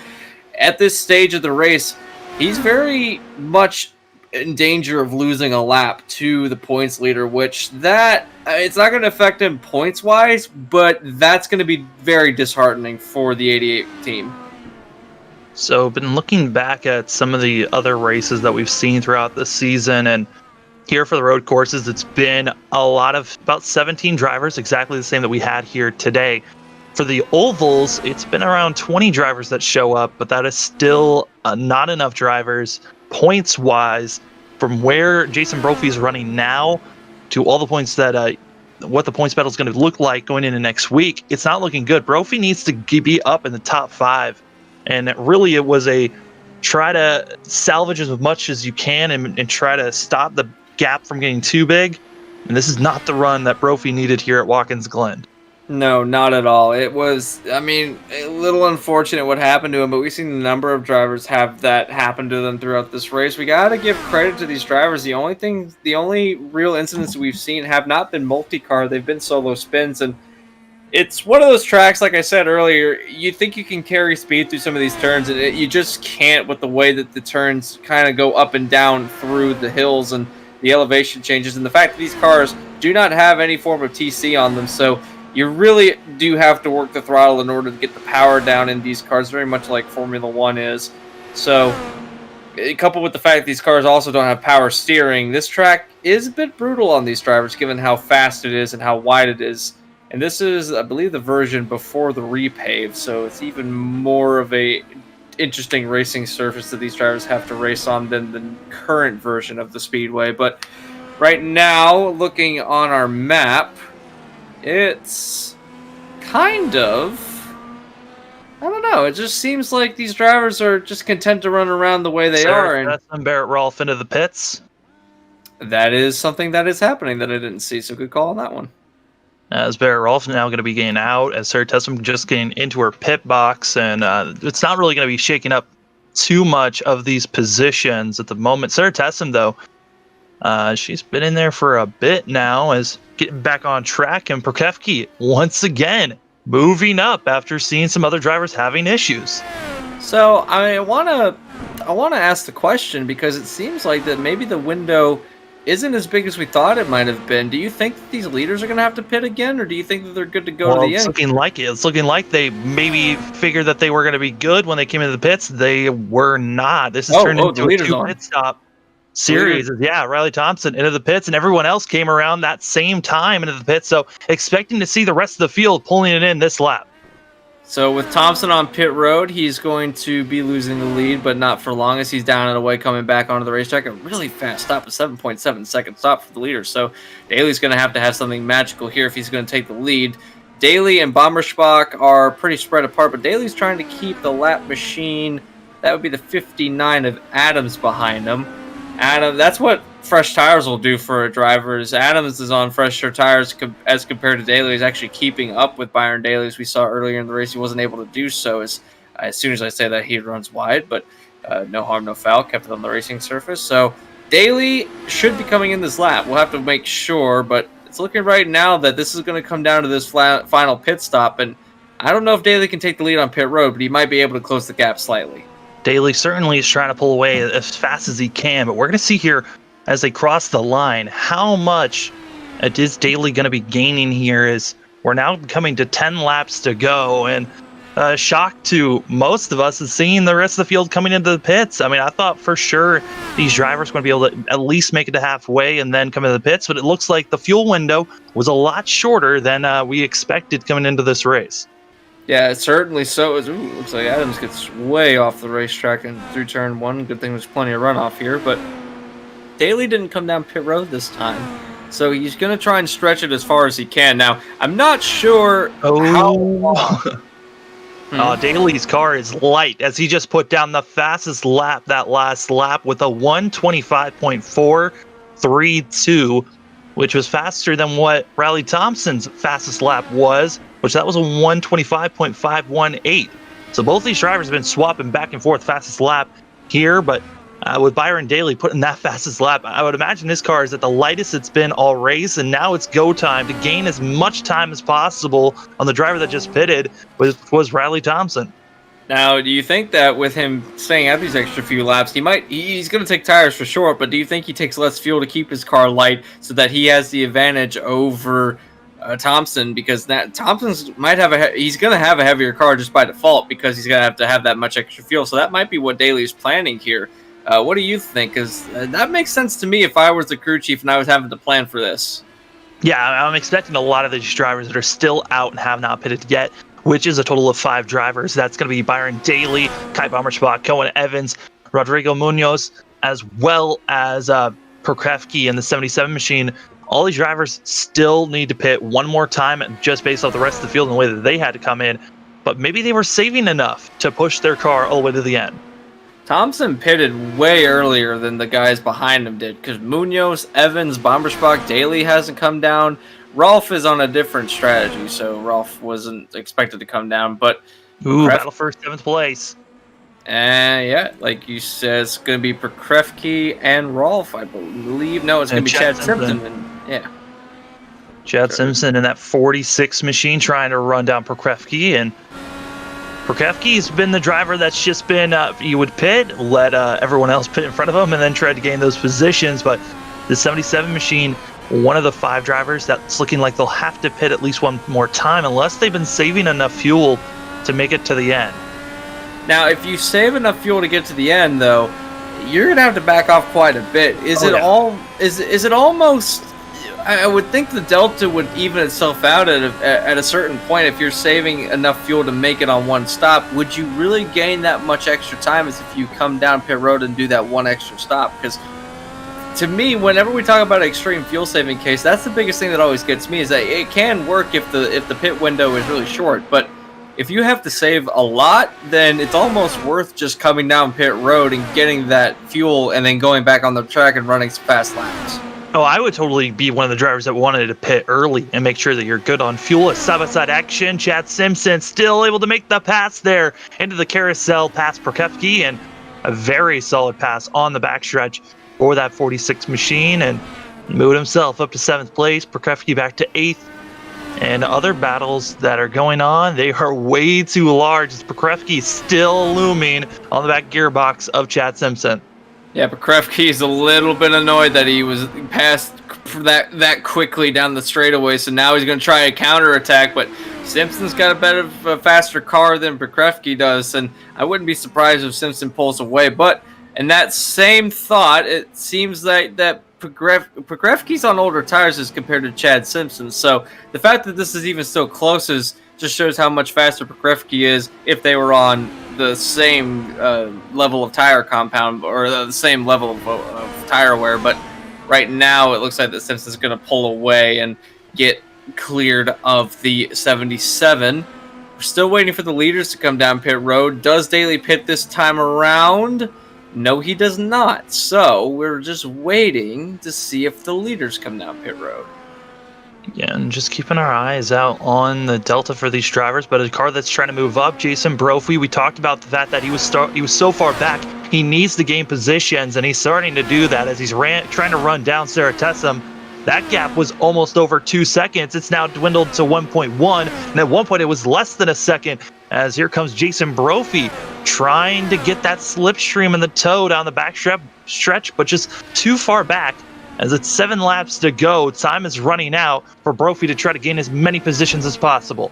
at this stage of the race, he's very much in danger of losing a lap to the points leader, which it's not going to affect him points wise, but that's going to be very disheartening for the 88 team. So been looking back at some of the other races that we've seen throughout the season, and here for the road courses, it's been about 17 drivers, exactly the same that we had here today. For the ovals, it's been around 20 drivers that show up, but that is still not enough drivers points wise from where Jason Brophy is running now to all the points that what the points battle is going to look like going into next week. It's not looking good. Brophy needs to be up in the top 5, and it was a try to salvage as much as you can and try to stop the gap from getting too big. And this is not the run that Brophy needed here at Watkins Glen. No, not at all. It was, a little unfortunate what happened to him, but we've seen a number of drivers have that happen to them throughout this race. We got to give credit to these drivers. The only real incidents we've seen have not been multi-car. They've been solo spins, and it's one of those tracks, like I said earlier, you think you can carry speed through some of these turns, and you just can't with the way that the turns kind of go up and down through the hills and the elevation changes, and the fact that these cars do not have any form of TC on them, so you really do have to work the throttle in order to get the power down in these cars, very much like Formula 1 is. So, coupled with the fact that these cars also don't have power steering, this track is a bit brutal on these drivers, given how fast it is and how wide it is. And this is, I believe, the version before the repave, so it's even more of a interesting racing surface that these drivers have to race on than the current version of the Speedway. But right now, looking on our map, it's kind of, I don't know, it just seems like these drivers are just content to run around the way they are. And that's Barrett Rolfe into the pits. That is something that is happening that I didn't see, so good call on that one. As Barrett Rolfe now going to be getting out, as Sarah Tessum just getting into her pit box, and it's not really going to be shaking up too much of these positions at the moment. Sarah Tessum, though, she's been in there for a bit now, as getting back on track, and Prokefki once again moving up after seeing some other drivers having issues. So I want to ask the question, because it seems like that maybe the window isn't as big as we thought it might have been. Do you think that these leaders are going to have to pit again, or do you think that they're good to go to the end? It's looking like it. It's looking like they maybe figured that they were going to be good when they came into the pits. They were not. This has turned into a 2-pit stop series. Yeah, Riley Thompson into the pits, and everyone else came around that same time into the pits. So expecting to see the rest of the field pulling it in this lap. So with Thompson on pit road, he's going to be losing the lead, but not for long, as he's down and away coming back onto the racetrack. A really fast stop, a 7.7 second stop for the leader. So Daly's going to have something magical here if he's going to take the lead. Daly and Bommersbach are pretty spread apart, but Daly's trying to keep the lap machine. That would be the 59 of Adams behind him. That's what fresh tires will do for a driver. Is Adams is on fresher tires as compared to Daly. He's actually keeping up with Byron Daly, as we saw earlier in the race. He wasn't able to do so. As soon as I say that, he runs wide, but no harm, no foul. Kept it on the racing surface. So Daly should be coming in this lap. We'll have to make sure, but it's looking right now that this is going to come down to this final pit stop. And I don't know if Daly can take the lead on pit road, but he might be able to close the gap slightly. Daly certainly is trying to pull away as fast as he can, but we're going to see here as they cross the line how much is Daly going to be gaining here, as we're now coming to 10 laps to go, and shock to most of us is seeing the rest of the field coming into the pits. I mean, I thought for sure these drivers were going to be able to at least make it to halfway and then come into the pits, but it looks like the fuel window was a lot shorter than we expected coming into this race. Yeah, certainly so. Looks like Adams gets way off the racetrack and through turn 1. Good thing there's plenty of runoff here, but Daly didn't come down pit road this time, so he's going to try and stretch it as far as he can. Now, I'm not sure how long. Daly's car is light as he just put down the fastest lap that last lap with a 1:25.432, which was faster than what Riley Thompson's fastest lap was, which that was a 1:25.518. So both these drivers have been swapping back and forth fastest lap here, but with Byron Daly putting that fastest lap, I would imagine this car is at the lightest it's been all race, and now it's go time to gain as much time as possible on the driver that just pitted, which was Riley Thompson. Now, do you think that with him staying out these extra few laps, he's going to take tires for sure, but do you think he takes less fuel to keep his car light so that he has the advantage over Thompson? Because Thompson's he's going to have a heavier car just by default because he's going to have that much extra fuel. So that might be what Daly's planning here. What do you think? Because that makes sense to me if I was the crew chief and I was having to plan for this. Yeah, I'm expecting a lot of these drivers that are still out and have not pitted yet, which is a total of 5 drivers. That's going to be Byron Daly, Kai Bommersbach, Cohen Evans, Rodrigo Munoz, as well as Prokrevsky in the 77 machine. All these drivers still need to pit one more time just based off the rest of the field and the way that they had to come in. But maybe they were saving enough to push their car all the way to the end. Thompson pitted way earlier than the guys behind him did because Munoz, Evans, Bommersbach, Daly hasn't come down. Rolfe is on a different strategy, so Rolfe wasn't expected to come down. But battle for 7th place. Yeah, like you said, it's going to be Prokrevsky and Rolfe, I believe. No, it's going to be Chad Simpson. Chad Simpson in that 46 machine trying to run down Prokrevsky, and Prokrevsky's been the driver that's just been, he would pit, let everyone else pit in front of him, and then tried to gain those positions. But the 77 machine, one of the 5 drivers that's looking like they'll have to pit at least one more time unless they've been saving enough fuel to make it to the end. Now, if you save enough fuel to get to the end, though, you're going to have to back off quite a bit. Is it almost... I would think the delta would even itself out at a certain point. If you're saving enough fuel to make it on one stop, would you really gain that much extra time as if you come down pit road and do that one extra stop? Because to me, whenever we talk about an extreme fuel saving case, that's the biggest thing that always gets me, is that it can work if the pit window is really short. But if you have to save a lot, then it's almost worth just coming down pit road and getting that fuel and then going back on the track and running some fast laps. Oh, I would totally be one of the drivers that wanted to pit early and make sure that you're good on fuel. At side-by-side action, Chad Simpson still able to make the pass there into the carousel past Prokrevsky, and a very solid pass on the backstretch for that 46 machine, and moved himself up to 7th place. Prokrevsky back to 8th. And other battles that are going on, they are way too large. Prokrevsky still looming on the back gearbox of Chad Simpson. Yeah, Prokrevsky is a little bit annoyed that he was passed that quickly down the straightaway, so now he's going to try a counterattack, but Simpson's got a faster car than Prokrevsky does, and I wouldn't be surprised if Simpson pulls away. But in that same thought, it seems like that Prokrevsky's on older tires as compared to Chad Simpson, so the fact that this is even still close just shows how much faster Prokrevsky is if they were on the same level of tire compound or the same level of tire wear. But right now it looks like that Simpson's going to pull away and get cleared of the 77. We're still waiting for the leaders to come down pit road. Does Daly pit this time around? No, he does not. So we're just waiting to see if the leaders come down pit road. Yeah, and just keeping our eyes out on the delta for these drivers, but a car that's trying to move up, Jason Brophy, we talked about the fact that he was so far back, he needs to gain positions, and he's starting to do that as he's trying to run down Sarah Tessum. That gap was almost over 2 seconds. It's now dwindled to 1.1, and at one point it was less than a second, as here comes Jason Brophy trying to get that slipstream in the toe down the back stretch, but just too far back. As it's 7 laps to go, time is running out for Brophy to try to gain as many positions as possible.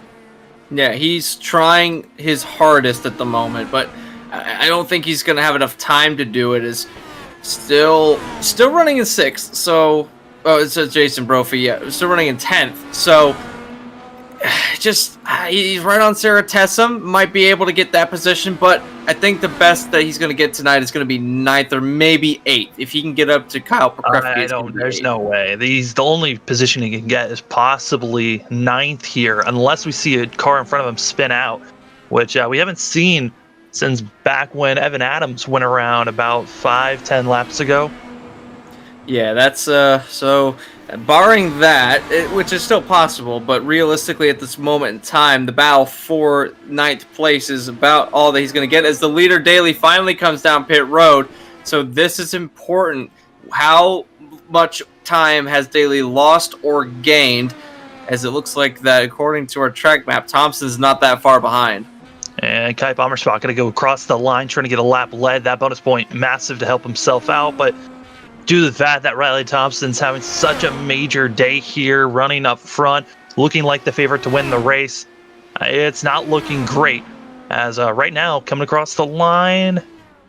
Yeah, he's trying his hardest at the moment, but I don't think he's going to have enough time to do it. Is still running in 6th, so it says Jason Brophy. Yeah, still running in 10th. So just he's right on Sarah Tessum. Might be able to get that position, but I think the best that he's going to get tonight is going to be 9th or maybe 8th if he can get up to Kyle Prokofsky. There's no way. The only position he can get is possibly 9th here, unless we see a car in front of him spin out, which we haven't seen since back when Evan Adams went around about 5-10 laps ago. Yeah, that's so barring that, which is still possible, but realistically at this moment in time, the battle for 9th place is about all that he's going to get as the leader Daly finally comes down pit road. So this is important. How much time has Daly lost or gained? As it looks like that, according to our track map, Thompson's not that far behind. And Kai Bommerspot going to go across the line, trying to get a lap led. That bonus point, massive to help himself out, but due to the fact that Riley Thompson's having such a major day here, running up front, looking like the favorite to win the race, it's not looking great. As right now, coming across the line,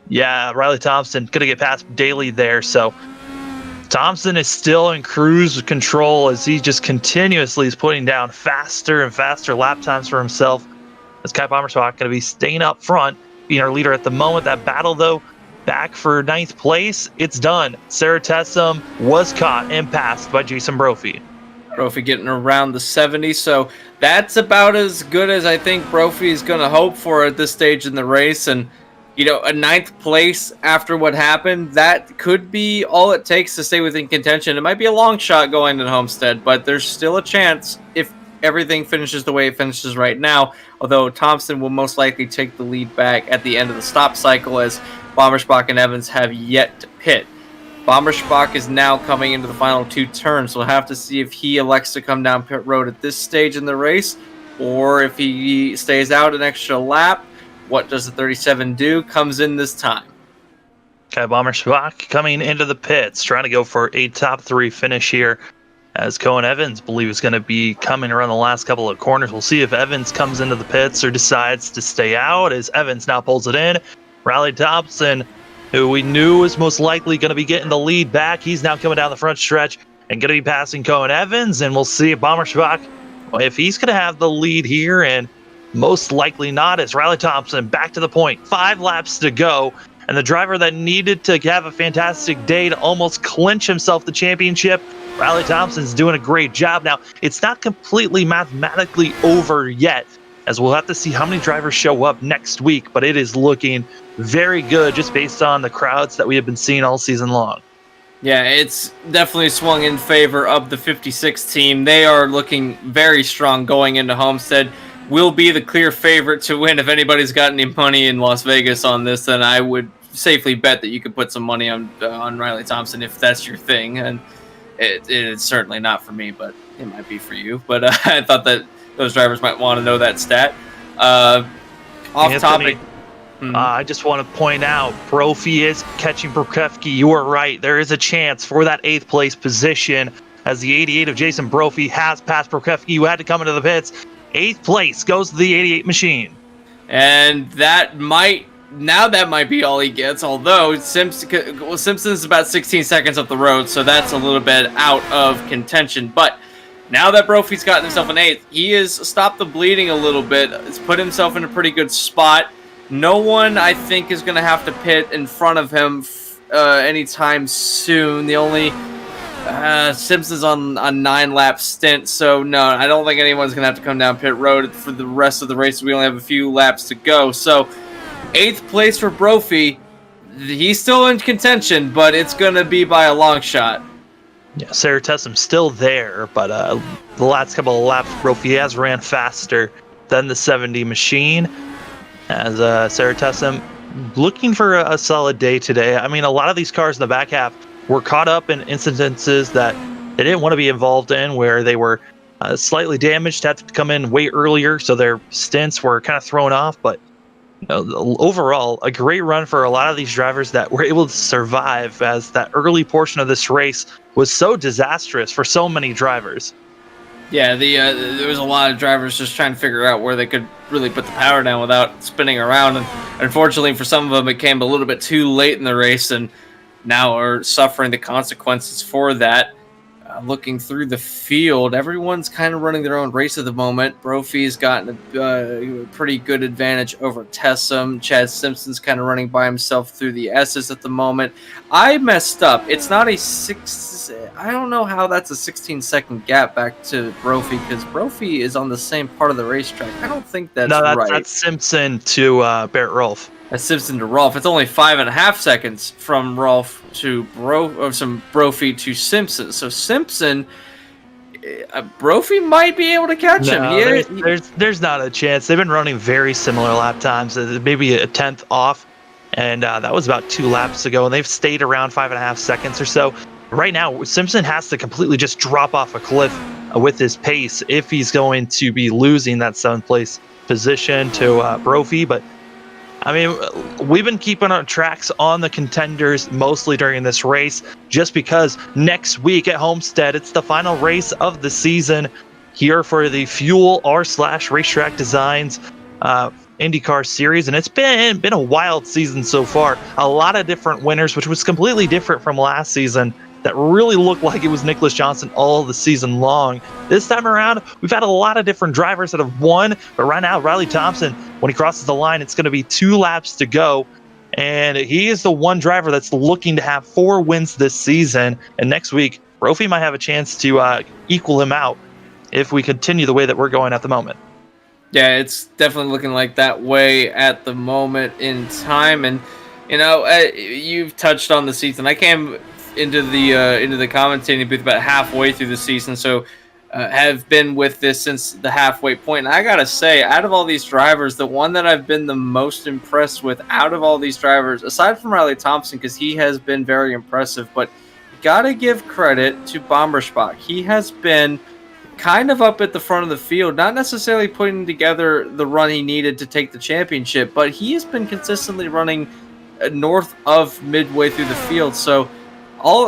yeah, Riley Thompson going to get past Daly there. So Thompson is still in cruise control as he just continuously is putting down faster and faster lap times for himself. As Kai Bommerspot going to be staying up front, being our leader at the moment. That battle, though, back for 9th place, it's done. Sarah Tessum was caught and passed by Jason Brophy. Brophy getting around the 70, so that's about as good as I think Brophy is going to hope for at this stage in the race. And, you know, a 9th place after what happened, that could be all it takes to stay within contention. It might be a long shot going to Homestead, but there's still a chance if everything finishes the way it finishes right now, although Thompson will most likely take the lead back at the end of the stop cycle as Bommerspach and Evans have yet to pit. Bommerspach is now coming into the final 2 turns. We'll have to see if he elects to come down pit road at this stage in the race, or if he stays out an extra lap. What does the 37 do? Comes in this time. Kai Bommerspach coming into the pits, trying to go for a top 3 finish here, as Cohen Evans believes going to be coming around the last couple of corners. We'll see if Evans comes into the pits or decides to stay out, as Evans now pulls it in. Riley Thompson, who we knew was most likely going to be getting the lead back, he's now coming down the front stretch and going to be passing Cohen Evans, and we'll see if Bommerspach, if he's going to have the lead here, and most likely not, as Riley Thompson back to the point, 5 laps to go, and the driver that needed to have a fantastic day to almost clinch himself the championship, Riley Thompson's doing a great job. Now, it's not completely mathematically over yet, as we'll have to see how many drivers show up next week, but it is looking very good just based on the crowds that we have been seeing all season long. Yeah, it's definitely swung in favor of the 56 team. They are looking very strong going into Homestead. Will be the clear favorite to win. If anybody's got any money in Las Vegas on this, then I would safely bet that you could put some money on Riley Thompson if that's your thing. And it's certainly not for me, but it might be for you. But I thought that those drivers might want to know that stat. Off topic. I just want to point out, Brophy is catching Prokofsky. You are right. There is a chance for that 8th place position, as the 88 of Jason Brophy has passed Prokofsky, who had to come into the pits. 8th place goes to the 88 machine. And that might be all he gets, although Simpson's about 16 seconds up the road, so that's a little bit out of contention. But now that Brophy's gotten himself an 8th, he has stopped the bleeding a little bit. It's put himself in a pretty good spot. No one, I think, is going to have to pit in front of him anytime soon. The only Simpson's on a 9-lap stint, so no, I don't think anyone's going to have to come down pit road for the rest of the race. We only have a few laps to go. So 8th place for Brophy. He's still in contention, but it's going to be by a long shot. Yeah, Sarah Tessum's still there, but the last couple of laps, Brophy has ran faster than the 70 machine. As Sarah Tessum looking for a solid day today. I mean, a lot of these cars in the back half were caught up in incidences that they didn't want to be involved in, where they were slightly damaged, had to come in way earlier, so their stints were kind of thrown off. But overall, a great run for a lot of these drivers that were able to survive, as that early portion of this race was so disastrous for so many drivers. Yeah, there was a lot of drivers just trying to figure out where they could really put the power down without spinning around, and unfortunately for some of them, it came a little bit too late in the race, and now are suffering the consequences for that. Looking through the field, everyone's kind of running their own race at the moment. Brophy's gotten a pretty good advantage over Tessum. Chad Simpson's kind of running by himself through the S's at the moment. I messed up. It's not a I don't know how that's a 16-second gap back to Brophy, because Brophy is on the same part of the racetrack. I don't think that's right. No, that's Simpson to Barrett Rolfe. That's Simpson to Rolfe. It's only 5.5 seconds from Rolfe to Brophy to Simpson. So Simpson, Brophy might be able to catch him. There's not a chance. They've been running very similar lap times, maybe a tenth off, and that was about 2 laps ago, and they've stayed around 5.5 seconds or so. Right now, Simpson has to completely just drop off a cliff with his pace if he's going to be losing that 7th place position to Brophy, but I mean, we've been keeping our tracks on the contenders mostly during this race, just because next week at Homestead, it's the final race of the season here for the Fuel r/RaceTrackDesigns IndyCar series, and it's been a wild season so far. A lot of different winners, which was completely different from last season. That really looked like it was Nicholas Johnson all the season long. This time around, we've had a lot of different drivers that have won, but right now, Riley Thompson, when he crosses the line, it's going to be 2 laps to go, and he is the one driver that's looking to have 4 wins this season, and next week, Brophy might have a chance to equal him out if we continue the way that we're going at the moment. Yeah, it's definitely looking like that way at the moment in time, and, you know, you've touched on the season. I came into the commentating booth about halfway through the season, so have been with this since the halfway point. And I gotta say, out of all these drivers, the one that I've been the most impressed with out of all these drivers, aside from Riley Thompson, because he has been very impressive, but gotta give credit to Bomberspach. He has been kind of up at the front of the field, not necessarily putting together the run he needed to take the championship, but he has been consistently running north of midway through the field. So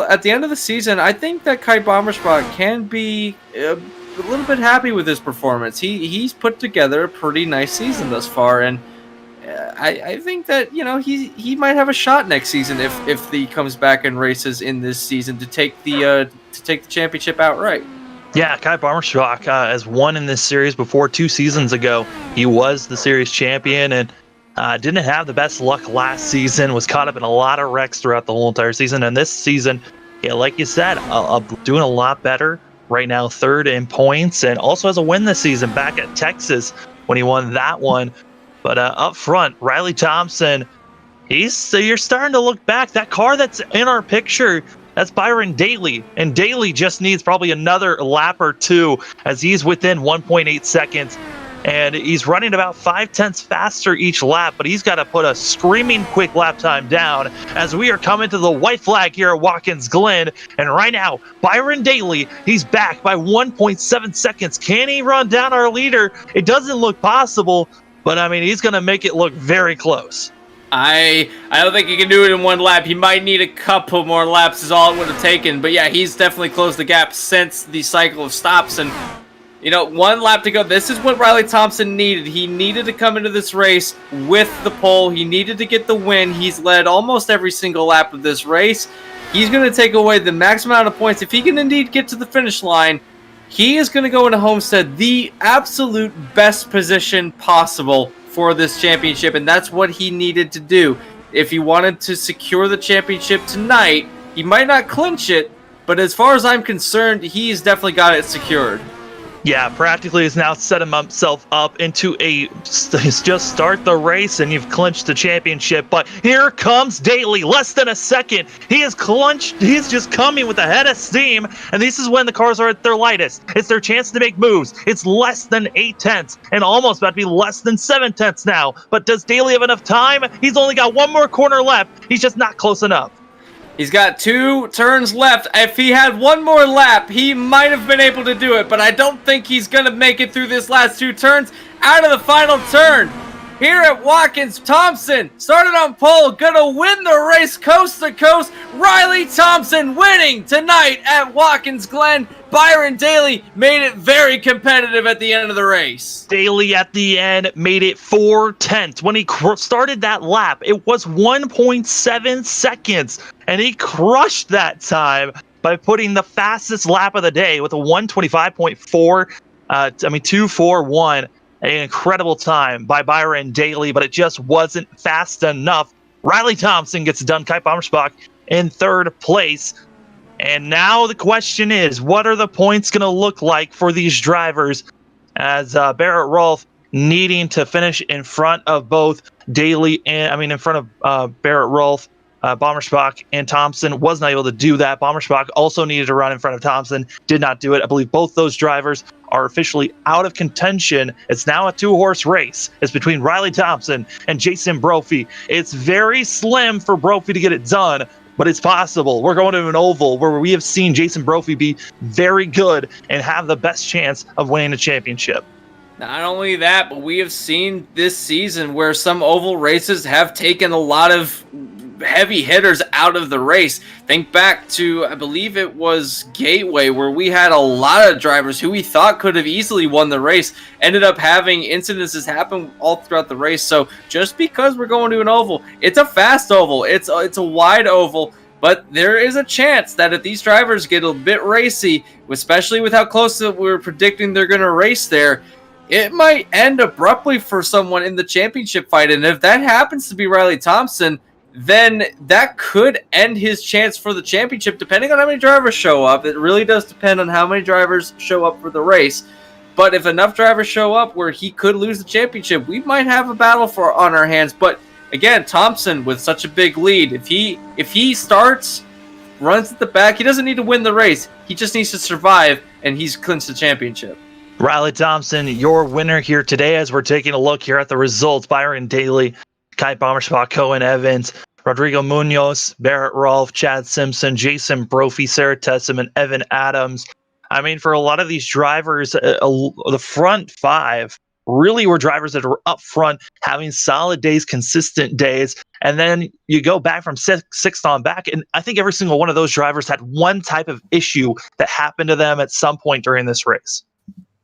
at the end of the season, I think that Kai Bomberspach can be a little bit happy with his performance. He's put together a pretty nice season thus far, and I think that, you know, he might have a shot next season if he comes back and races in this season to take the championship outright. Yeah, Kai Bomberspach has won in this series before 2 seasons ago. He was the series champion, and didn't have the best luck last season, was caught up in a lot of wrecks throughout the whole entire season. And this season, yeah, like you said, doing a lot better. Right now, 3rd in points, and also has a win this season back at Texas when he won that one. But up front, Riley Thompson, you're starting to look back. That car that's in our picture, that's Byron Daly. And Daly just needs probably another lap or 2 as he's within 1.8 seconds. And he's running about 0.5 faster each lap, but he's got to put a screaming quick lap time down as we are coming to the white flag here at Watkins Glen. And right now, Byron Daly, he's back by 1.7 seconds. Can he run down our leader? It doesn't look possible, but I mean, he's going to make it look very close. I don't think he can do it in 1 lap. He might need a couple more laps is all it would have taken. But yeah, he's definitely closed the gap since the cycle of stops. And you know, 1 lap to go. This is what Riley Thompson needed. He needed to come into this race with the pole. He needed to get the win. He's led almost every single lap of this race. He's going to take away the max amount of points. If he can indeed get to the finish line, he is going to go into Homestead the absolute best position possible for this championship, and that's what he needed to do. If he wanted to secure the championship tonight, he might not clinch it, but as far as I'm concerned, he's definitely got it secured. Yeah, practically has now set himself up into just start the race and you've clinched the championship. But here comes Daly, less than a second. He is clinched. He's just coming with a head of steam. And this is when the cars are at their lightest. It's their chance to make moves. It's less than 0.8 and almost about to be less than 0.7 now. But does Daly have enough time? He's only got 1 more corner left. He's just not close enough. He's got 2 turns left. If he had 1 more lap, he might have been able to do it, but I don't think he's going to make it through this last 2 turns. Out of the final turn, here at Watkins, Thompson started on pole, going to win the race coast to coast. Riley Thompson winning tonight at Watkins Glen Byron Daly made it very competitive at the end of the race. Daly at the end made it 4/10. When he started that lap, it was 1.7 seconds, and he crushed that time by putting the fastest lap of the day with a 1:25.4, 2:41. An incredible time by Byron Daly, but it just wasn't fast enough. Riley Thompson gets it done. Kite Bommersbach in third place. And now the question is, what are the points going to look like for these drivers, as Barrett Rolfe needing to finish in front of both Daly and, in front of Barrett Rolfe, Bommersbach and Thompson was not able to do that. Bommersbach also needed to run in front of Thompson, did not do it. I believe both those drivers are officially out of contention. It's now a two-horse race. It's between Riley Thompson and Jason Brophy. It's very slim for Brophy to get it done, but it's possible. We're going to an oval where we have seen Jason Brophy be very good and have the best chance of winning the championship. Not only that, but we have seen this season where some oval races have taken a lot of heavy hitters out of the race. Think back to, I believe it was Gateway, where we had a lot of drivers who we thought could have easily won the race, ended up having incidences happen all throughout the race. So just because we're going to an oval, it's a fast oval, it's a wide oval, but there is a chance that if these drivers get a bit racy, especially with how close we're predicting they're going to race there, it might end abruptly for someone in the championship fight. And if that happens to be Riley Thompson, then that could end his chance for the championship, depending on how many drivers show up. It really does depend on how many drivers show up for the race. But if enough drivers show up where he could lose the championship, we might have a battle on our hands. But again, Thompson with such a big lead, if he starts, runs at the back, he doesn't need to win the race. He just needs to survive, and he's clinched the championship. Riley Thompson, your winner here today, as we're taking a look here at the results. Byron Daly, Kite Bommersbach, Cohen Evans, Rodrigo Munoz, Barrett Rolfe, Chad Simpson, Jason Brophy, Sarah Tessum, and Evan Adams. For a lot of these drivers, the front five really were drivers that were up front, having solid days, consistent days. And then you go back from sixth on back, and I think every single one of those drivers had one type of issue that happened to them at some point during this race.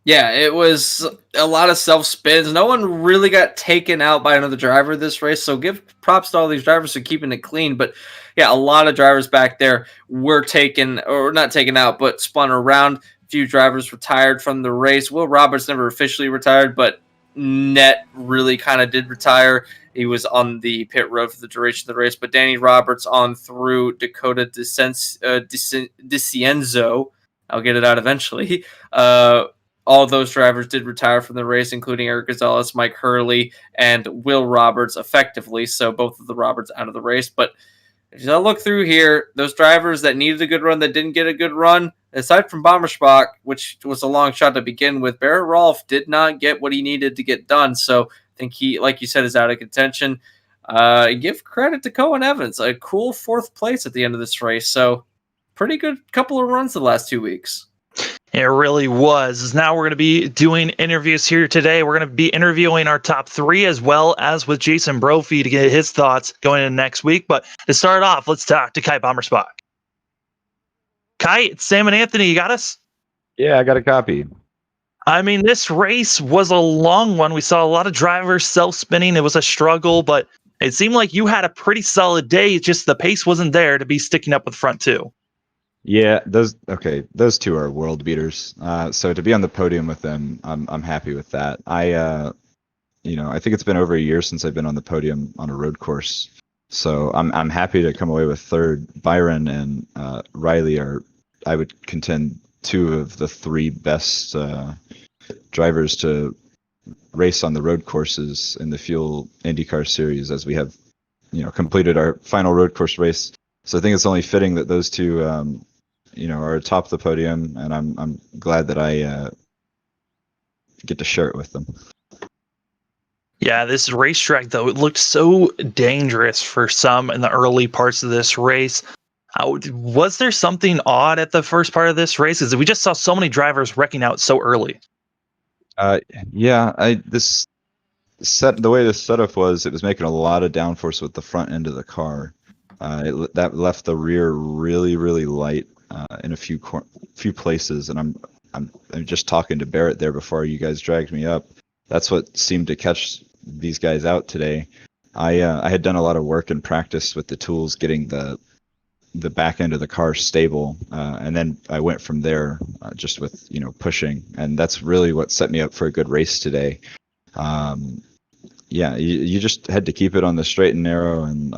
Yeah, it was a lot of self-spins. No one really got taken out by another driver this race, so give props to all these drivers for keeping it clean. But yeah, a lot of drivers back there were taken, or not taken out, but spun around. A few drivers retired from the race. Will Roberts never officially retired, but net really kind of did retire. He was on the pit road for the duration of the race. But Danny Roberts on through, Dakota DeCienzo, I'll get it out eventually, all those drivers did retire from the race, including Eric Gonzalez, Mike Hurley, and Will Roberts effectively. So both of the Roberts out of the race. But if you look through here, those drivers that needed a good run that didn't get a good run, aside from Bommersbach, which was a long shot to begin with, Barrett Rolfe did not get what he needed to get done. So I think he, like you said, is out of contention. Give credit to Cohen Evans, a cool fourth place at the end of this race. So pretty good couple of runs the last 2 weeks. It really was. Now we're going to be doing interviews here today. We're going to be interviewing our top three, as well as with Jason Brophy to get his thoughts going into next week. But to start off, let's talk to Kite Bommersbach. Kite, Sam and Anthony, you got us? Yeah, I got a copy. This race was a long one. We saw a lot of drivers self-spinning. It was a struggle, but it seemed like you had a pretty solid day. Just the pace wasn't there to be sticking up with front two. Yeah, those two are world beaters. So to be on the podium with them, I'm happy with that. I think it's been over a year since I've been on the podium on a road course. So I'm happy to come away with third. Byron and Riley are, I would contend, two of the three best drivers to race on the road courses in the Fuel IndyCar series, as we have, completed our final road course race. So I think it's only fitting that those two, are atop the podium, and I'm glad that I get to share it with them. Yeah, this racetrack, though, it looked so dangerous for some in the early parts of this race. Was there something odd at the first part of this race? Because we just saw so many drivers wrecking out so early. The way this setup was, it was making a lot of downforce with the front end of the car. That left the rear really, really light. in a few places, and I'm just talking to Barrett there before you guys dragged me up. That's what seemed to catch these guys out today. I had done a lot of work and practice with the tools, getting the back end of the car stable, and then I went from there, just with pushing, and that's really what set me up for a good race today. Yeah, you just had to keep it on the straight and narrow, and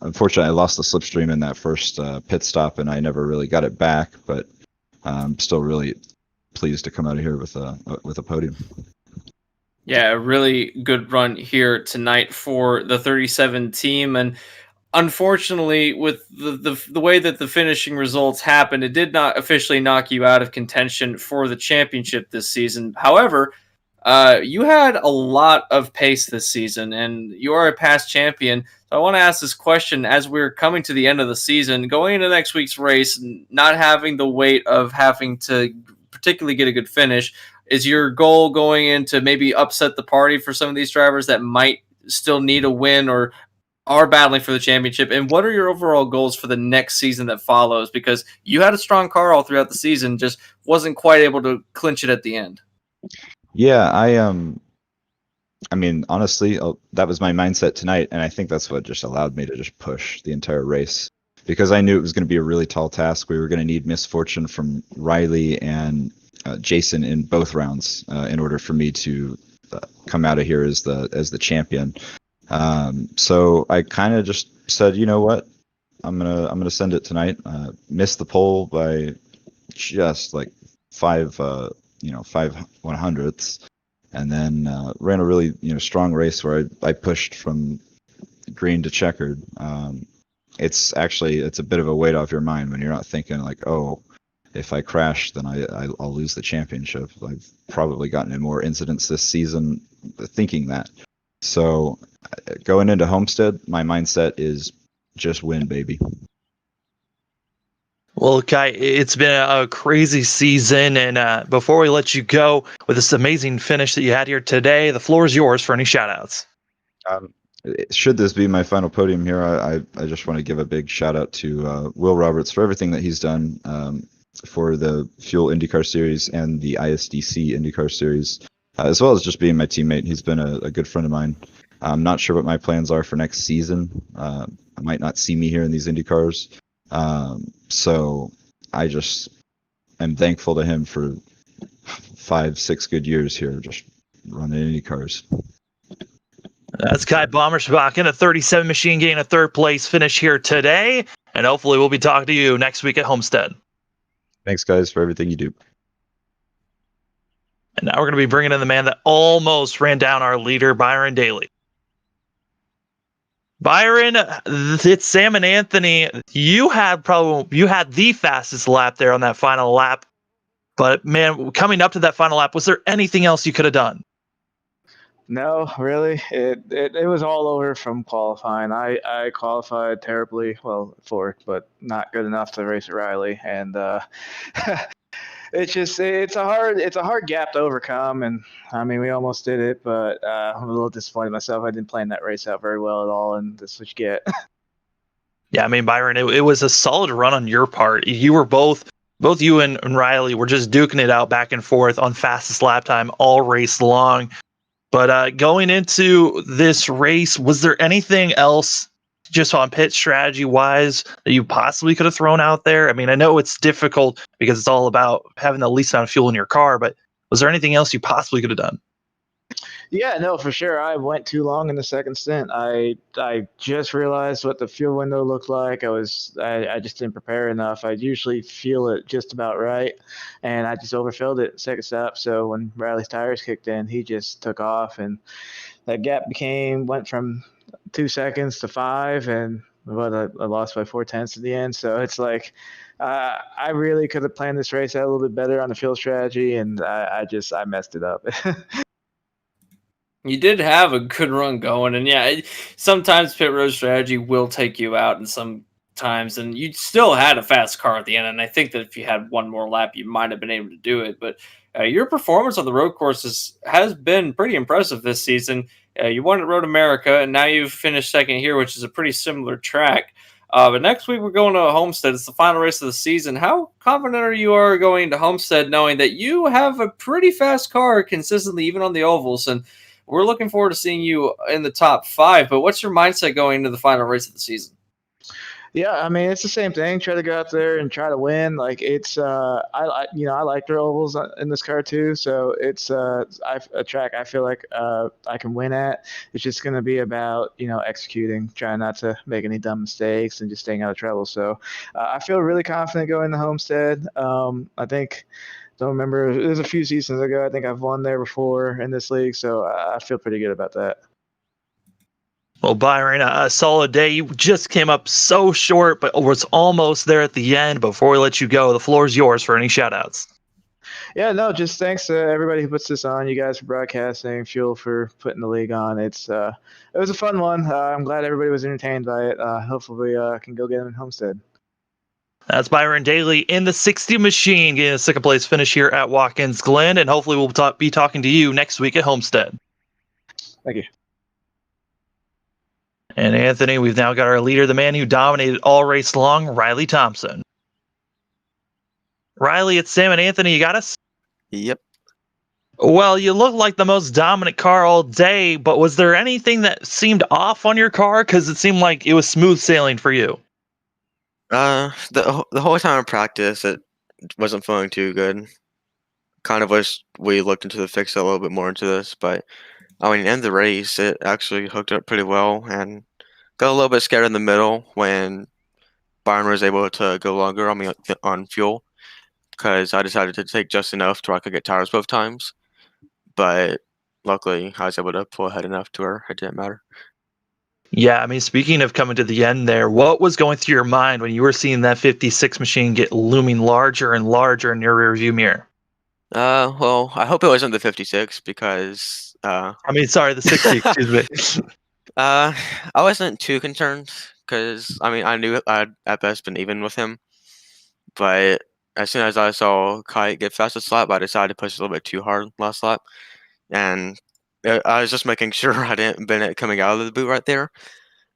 unfortunately I lost the slipstream in that first pit stop, and I never really got it back, but I'm still really pleased to come out of here with a podium. Yeah, a really good run here tonight for the 37 team, and unfortunately, with the way that the finishing results happened, it did not officially knock you out of contention for the championship this season. However, you had a lot of pace this season, and you are a past champion. So I want to ask this question as we're coming to the end of the season, going into next week's race, not having the weight of having to particularly get a good finish. Is your goal going into maybe upset the party for some of these drivers that might still need a win or are battling for the championship? And what are your overall goals for the next season that follows? Because you had a strong car all throughout the season, just wasn't quite able to clinch it at the end. Yeah, I mean, honestly, that was my mindset tonight, and I think that's what just allowed me to just push the entire race, because I knew it was going to be a really tall task. We were going to need misfortune from Riley and Jason in both rounds in order for me to come out of here as the champion. So I kind of just said, you know what, I'm gonna send it tonight. Missed the pole by just like 5/100ths, and then ran a really strong race where I pushed from green to checkered. It's a bit of a weight off your mind when you're not thinking like, oh, if I crash, then I'll lose the championship. I've probably gotten in more incidents this season thinking that. So going into Homestead, my mindset is just win, baby. Well, Kai, it's been a crazy season, and before we let you go with this amazing finish that you had here today, the floor is yours for any shout-outs. Should this be my final podium here, I just want to give a big shout-out to Will Roberts for everything that he's done for the Fuel IndyCar Series and the ISDC IndyCar Series, as well as just being my teammate. He's been a good friend of mine. I'm not sure what my plans are for next season. I might not see me here in these IndyCars. So I just am thankful to him for 5-6 good years here, just running IndyCars. That's Kai Bommersbach in a 37 machine, getting a third place finish here today. And hopefully we'll be talking to you next week at Homestead. Thanks, guys, for everything you do. And now we're going to be bringing in the man that almost ran down our leader, Byron Daly. Byron, it's Sam and Anthony. You had the fastest lap there on that final lap. But, man, coming up to that final lap, was there anything else you could have done? No, really. It was all over from qualifying. I qualified terribly, well, fourth, but not good enough to race at Riley, and it's a hard gap to overcome. And I mean, we almost did it, but I'm a little disappointed myself. I didn't plan that race out very well at all, and this is what you get. Yeah, I mean, Byron, it was a solid run on your part. You were both you and Riley were just duking it out back and forth on fastest lap time all race long. But going into this race, was there anything else just on pit strategy wise that you possibly could have thrown out there? I mean, I know it's difficult because it's all about having the least amount of fuel in your car, but was there anything else you possibly could have done? Yeah, no, for sure. I went too long in the second stint. I just realized what the fuel window looked like. I just didn't prepare enough. I usually feel it just about right, and I just overfilled it second stop. So when Riley's tires kicked in, he just took off, and that gap went from 2 seconds to 5, and I lost by 0.4 at the end. So it's like I really could have planned this race out a little bit better on the fuel strategy, and I messed it up. You did have a good run going, and yeah, sometimes pit road strategy will take you out, and sometimes, and you still had a fast car at the end. And I think that if you had one more lap, you might have been able to do it. But your performance on the road courses has been pretty impressive this season. You won at Road America, and now you've finished second here, which is a pretty similar track. But next week we're going to Homestead. It's the final race of the season. How confident are you going to Homestead, knowing that you have a pretty fast car consistently, even on the ovals, and we're looking forward to seeing you in the top 5. But what's your mindset going into the final race of the season? Yeah, I mean it's the same thing. Try to go out there and try to win. Like it's I like the ovals in this car too. So it's a track I feel like I can win at. It's just going to be about executing, trying not to make any dumb mistakes, and just staying out of trouble. So I feel really confident going to Homestead. I think. Don't remember. It was a few seasons ago. I think I've won there before in this league, so I feel pretty good about that. Well, Byron, a solid day. You just came up so short, but was almost there at the end. Before we let you go, the floor is yours for any shout-outs. Yeah, no, just thanks to everybody who puts this on. You guys for broadcasting, Fuel for putting the league on. It was a fun one. I'm glad everybody was entertained by it. Hopefully we can go get them in Homestead. That's Byron Daly in the 60 machine, getting a second place finish here at Watkins Glen, and hopefully we'll be talking to you next week at Homestead. Thank you. And Anthony, we've now got our leader, the man who dominated all race long, Riley Thompson. Riley, it's Sam and Anthony. You got us? Yep. Well, you look like the most dominant car all day, but was there anything that seemed off on your car? Because it seemed like it was smooth sailing for you. The whole time in practice, it wasn't feeling too good. Kind of wish we looked into the fix a little bit more into this, but I mean, in the race, it actually hooked up pretty well, and got a little bit scared in the middle when Byron was able to go longer on me on fuel, because I decided to take just enough to where I could get tires both times. But luckily, I was able to pull ahead enough to where it didn't matter. Yeah, I mean, speaking of coming to the end there, what was going through your mind when you were seeing that 56 machine get looming larger and larger in your rearview mirror? Well, I hope it wasn't the 56 because the 60, excuse me. I wasn't too concerned because I knew I'd at best been even with him, but as soon as I saw Kite get fastest lap, I decided to push a little bit too hard last lap, and I was just making sure I didn't bend it coming out of the boot right there,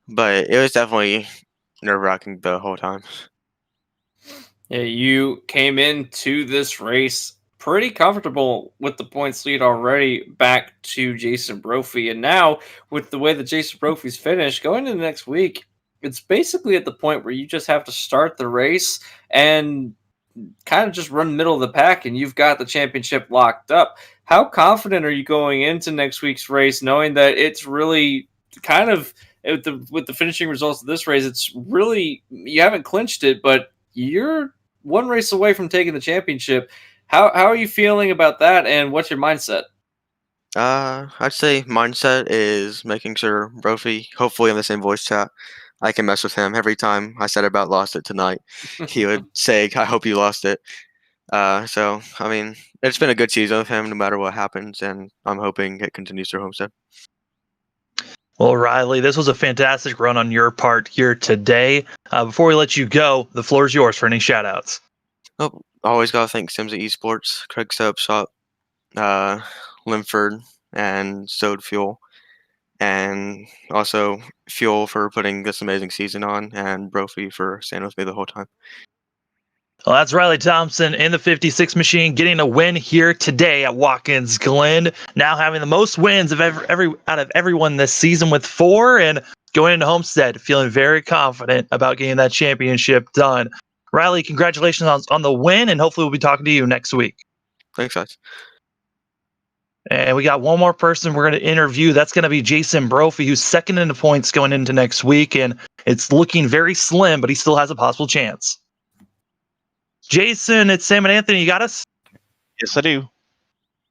but it was definitely nerve-wracking the whole time. Yeah, you came into this race pretty comfortable with the points lead already back to Jason Brophy. And now, with the way that Jason Brophy's finished, going into the next week, it's basically at the point where you just have to start the race and kind of just run middle of the pack, and you've got the championship locked up. How confident are you going into next week's race, knowing that it's really kind of, with the finishing results of this race, it's really, you haven't clinched it, but you're one race away from taking the championship. How are you feeling about that, and what's your mindset? I'd say mindset is making sure Brophy, hopefully in the same voice chat, I can mess with him every time I said about lost it tonight. He would say, I hope you lost it. So, I mean, it's been a good season with him no matter what happens, and I'm hoping it continues through Homestead. Well, Riley, this was a fantastic run on your part here today. Before we let you go, the floor is yours for any shout-outs. Oh, always got to thank Sims at Esports, Craig Soapshop, Linford, and Sode Fuel. And also Fuel for putting this amazing season on, and Brophy for staying with me the whole time. Well, that's Riley Thompson in the 56 machine, getting a win here today at Watkins Glen. Now having the most wins of out of everyone this season with 4, and going into Homestead feeling very confident about getting that championship done. Riley, congratulations on the win, and hopefully we'll be talking to you next week. Thanks, guys. And we got one more person we're going to interview. That's going to be Jason Brophy, who's second in the points going into next week, and it's looking very slim, but he still has a possible chance. Jason, it's Sam and Anthony. You got us? Yes, I do.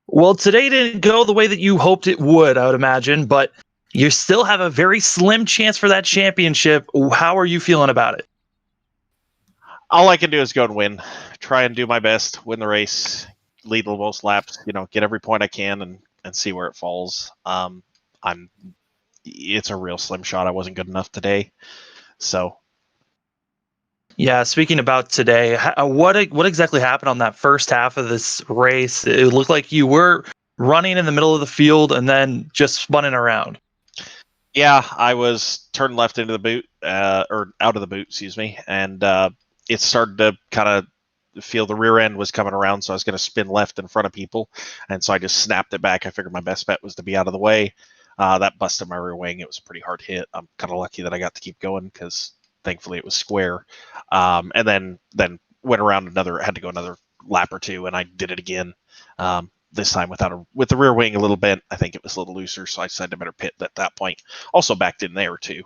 Well, today didn't go the way that you hoped it would, I would imagine, but you still have a very slim chance for that championship. How are you feeling about it? All I can do is go and win. Try and do my best, win the race, lead the most laps, get every point I can and see where it falls. It's a real slim shot. I wasn't good enough today. So yeah, speaking about today, what exactly happened on that first half of this race? It looked like you were running in the middle of the field and then just spinning around. Yeah, I was turned left into the boot, or out of the boot, excuse me, and it started to kind of feel the rear end was coming around, so I was going to spin left in front of people, and so I just snapped it back. I figured my best bet was to be out of the way. That busted my rear wing. It was a pretty hard hit. I'm kind of lucky that I got to keep going because thankfully it was square. And then went around had to go another lap or two, and I did it again. This time with the rear wing a little bent. I think it was a little looser, so I decided to better pit at that point. Also backed in there too.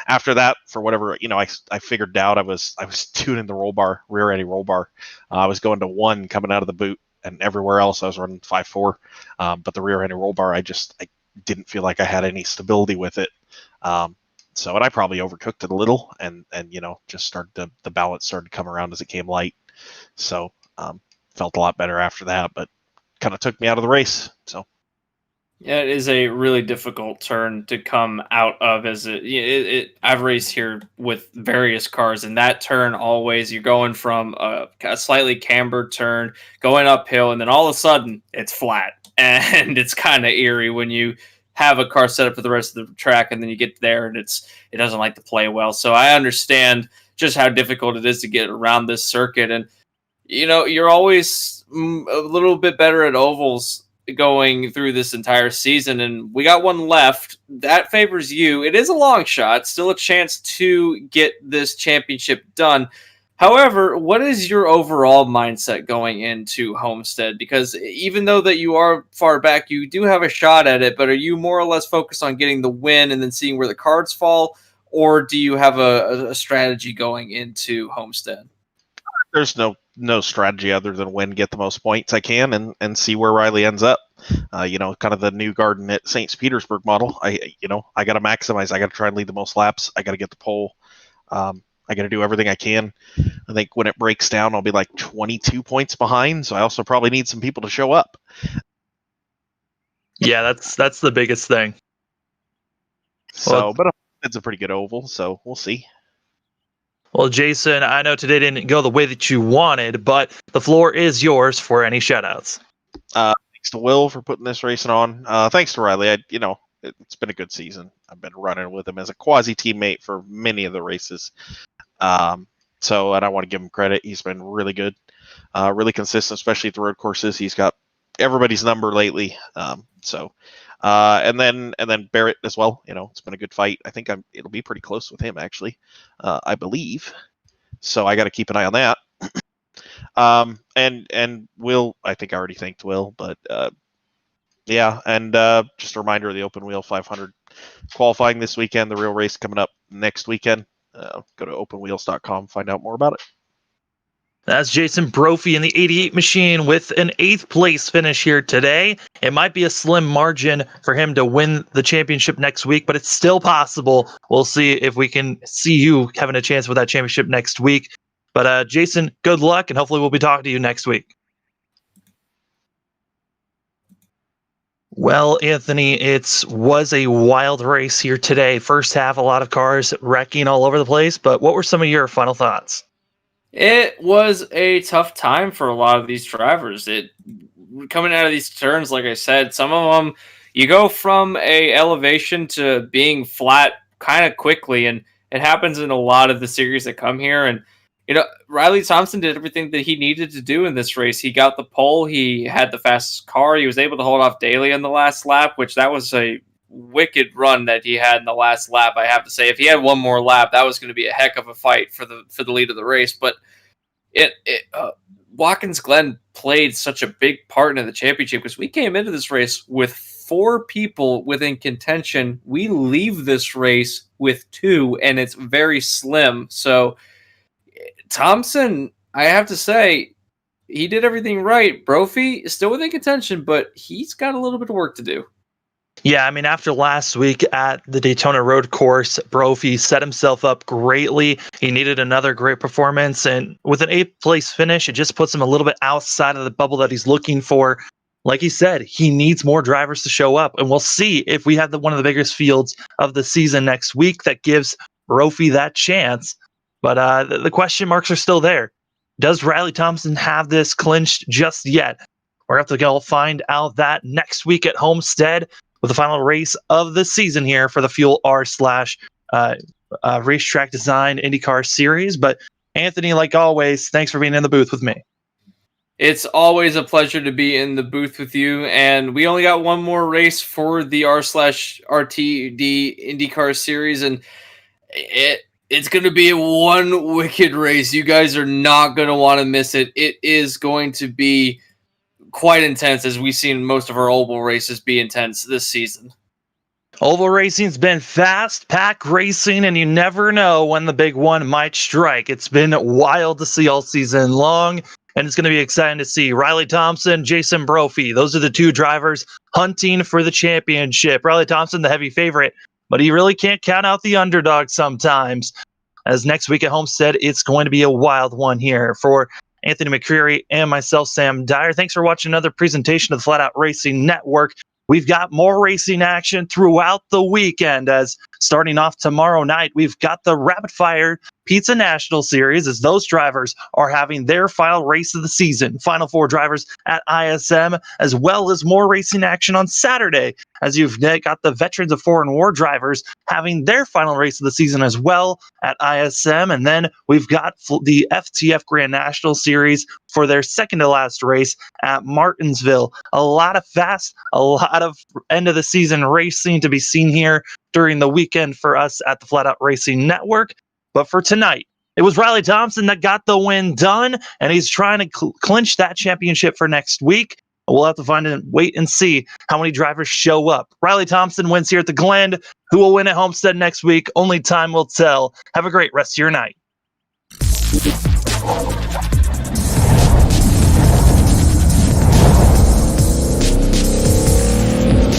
After that, for whatever, I figured out I was tuning the roll bar, rear eddy roll bar. I was going to 1 coming out of the boot, and everywhere else I was running 5.4. But the rear eddy roll bar, I didn't feel like I had any stability with it. And I probably overcooked it a little, and just started the balance started to come around as it came light. So felt a lot better after that, but kind of took me out of the race. So yeah, it is a really difficult turn to come out of. I've raced here with various cars, and that turn always, you're going from a slightly cambered turn going uphill, and then all of a sudden it's flat, and it's kind of eerie when you have a car set up for the rest of the track, and then you get there and it doesn't like to play well. So I understand just how difficult it is to get around this circuit, and you're always a little bit better at ovals going through this entire season, and we got one left that favors you. It is a long shot, still a chance to get this championship done. However, what is your overall mindset going into Homestead? Because even though that you are far back, you do have a shot at it, but are you more or less focused on getting the win and then seeing where the cards fall, or do you have a strategy going into Homestead? There's no strategy other than win, get the most points I can, and see where Riley ends up. Kind of the new garden at St. Petersburg model. I got to maximize. I got to try and lead the most laps. I got to get the pole. I got to do everything I can. I think when it breaks down, I'll be like 22 points behind. So I also probably need some people to show up. Yeah, that's the biggest thing. So, but it's a pretty good oval, so we'll see. Well, Jason, I know today didn't go the way that you wanted, but the floor is yours for any shoutouts. Thanks to Will for putting this racing on. Thanks to Riley. It's been a good season. I've been running with him as a quasi teammate for many of the races. And I want to give him credit. He's been really good, really consistent, especially at the road courses. He's got everybody's number lately. And then Barrett as well. It's been a good fight. I think it'll be pretty close with him actually, I believe. So I got to keep an eye on that. And Will, I think I already thanked Will, but yeah. And just a reminder of the Open Wheel 500 qualifying this weekend. The real race coming up next weekend. Go to openwheels.com, find out more about it. That's Jason Brophy in the 88 machine with an 8th place finish here today. It might be a slim margin for him to win the championship next week, but it's still possible. We'll see if we can see you having a chance with that championship next week. But Jason, good luck, and hopefully we'll be talking to you next week. Well, Anthony, it was a wild race here today. First half, a lot of cars wrecking all over the place, but what were some of your final thoughts? It was a tough time for a lot of these drivers. Coming out of these turns, like I said, some of them, you go from a elevation to being flat kind of quickly, and it happens in a lot of the series that come here. And Riley Thompson did everything that he needed to do in this race. He got the pole. He had the fastest car. He was able to hold off Daly in the last lap, which that was a wicked run that he had in the last lap. I have to say, if he had one more lap, that was going to be a heck of a fight for the lead of the race. But Watkins Glen played such a big part in the championship because we came into this race with 4 people within contention. We leave this race with 2, and it's very slim. So Thompson, I have to say, he did everything right. Brophy is still within contention, but he's got a little bit of work to do. Yeah, I mean, after last week at the Daytona Road Course, Brophy set himself up greatly. He needed another great performance, and with an 8th place finish, it just puts him a little bit outside of the bubble that he's looking for. Like he said, he needs more drivers to show up, and we'll see if we have one of the biggest fields of the season next week that gives Brophy that chance. But the question marks are still there. Does Riley Thompson have this clinched just yet? We're going to have to go find out that next week at Homestead. with the final race of the season here for the Fuel R slash Racetrack Design IndyCar series. But Anthony, like always, thanks for being in the booth with me. It's always a pleasure to be in the booth with you, and we only got one more race for the R/RTD IndyCar series, and it's going to be one wicked race. You guys are not going to want to miss it. It is going to be quite intense, as we've seen most of our oval races be intense this season. Oval racing's been fast, pack racing, and you never know when the big one might strike. It's been wild to see all season long, and it's going to be exciting to see Riley Thompson, Jason Brophy. Those are the two drivers hunting for the championship. Riley Thompson, the heavy favorite, but he really can't count out the underdog sometimes. As next week at Homestead, it's going to be a wild one here. For Anthony McCreary and myself, Sam Dyer, thanks for watching another presentation of the Flatout Racing Network. We've got more racing action throughout the weekend, as starting off tomorrow night, we've got the Rapid Fire Pizza National Series, as those drivers are having their final race of the season. Final four drivers at ISM, as well as more racing action on Saturday, as you've got the Veterans of Foreign War drivers having their final race of the season as well at ISM. And then we've got the FTF Grand National Series for their second to last race at Martinsville. A lot of fast, a lot of end of the season racing to be seen here during the weekend for us at the Flatout Racing Network. But for tonight, it was Riley Thompson that got the win done, and he's trying to clinch that championship for next week. We'll have to wait and see how many drivers show up. Riley Thompson wins here at the Glen. Who will win at Homestead next week? Only time will tell. Have a great rest of your night.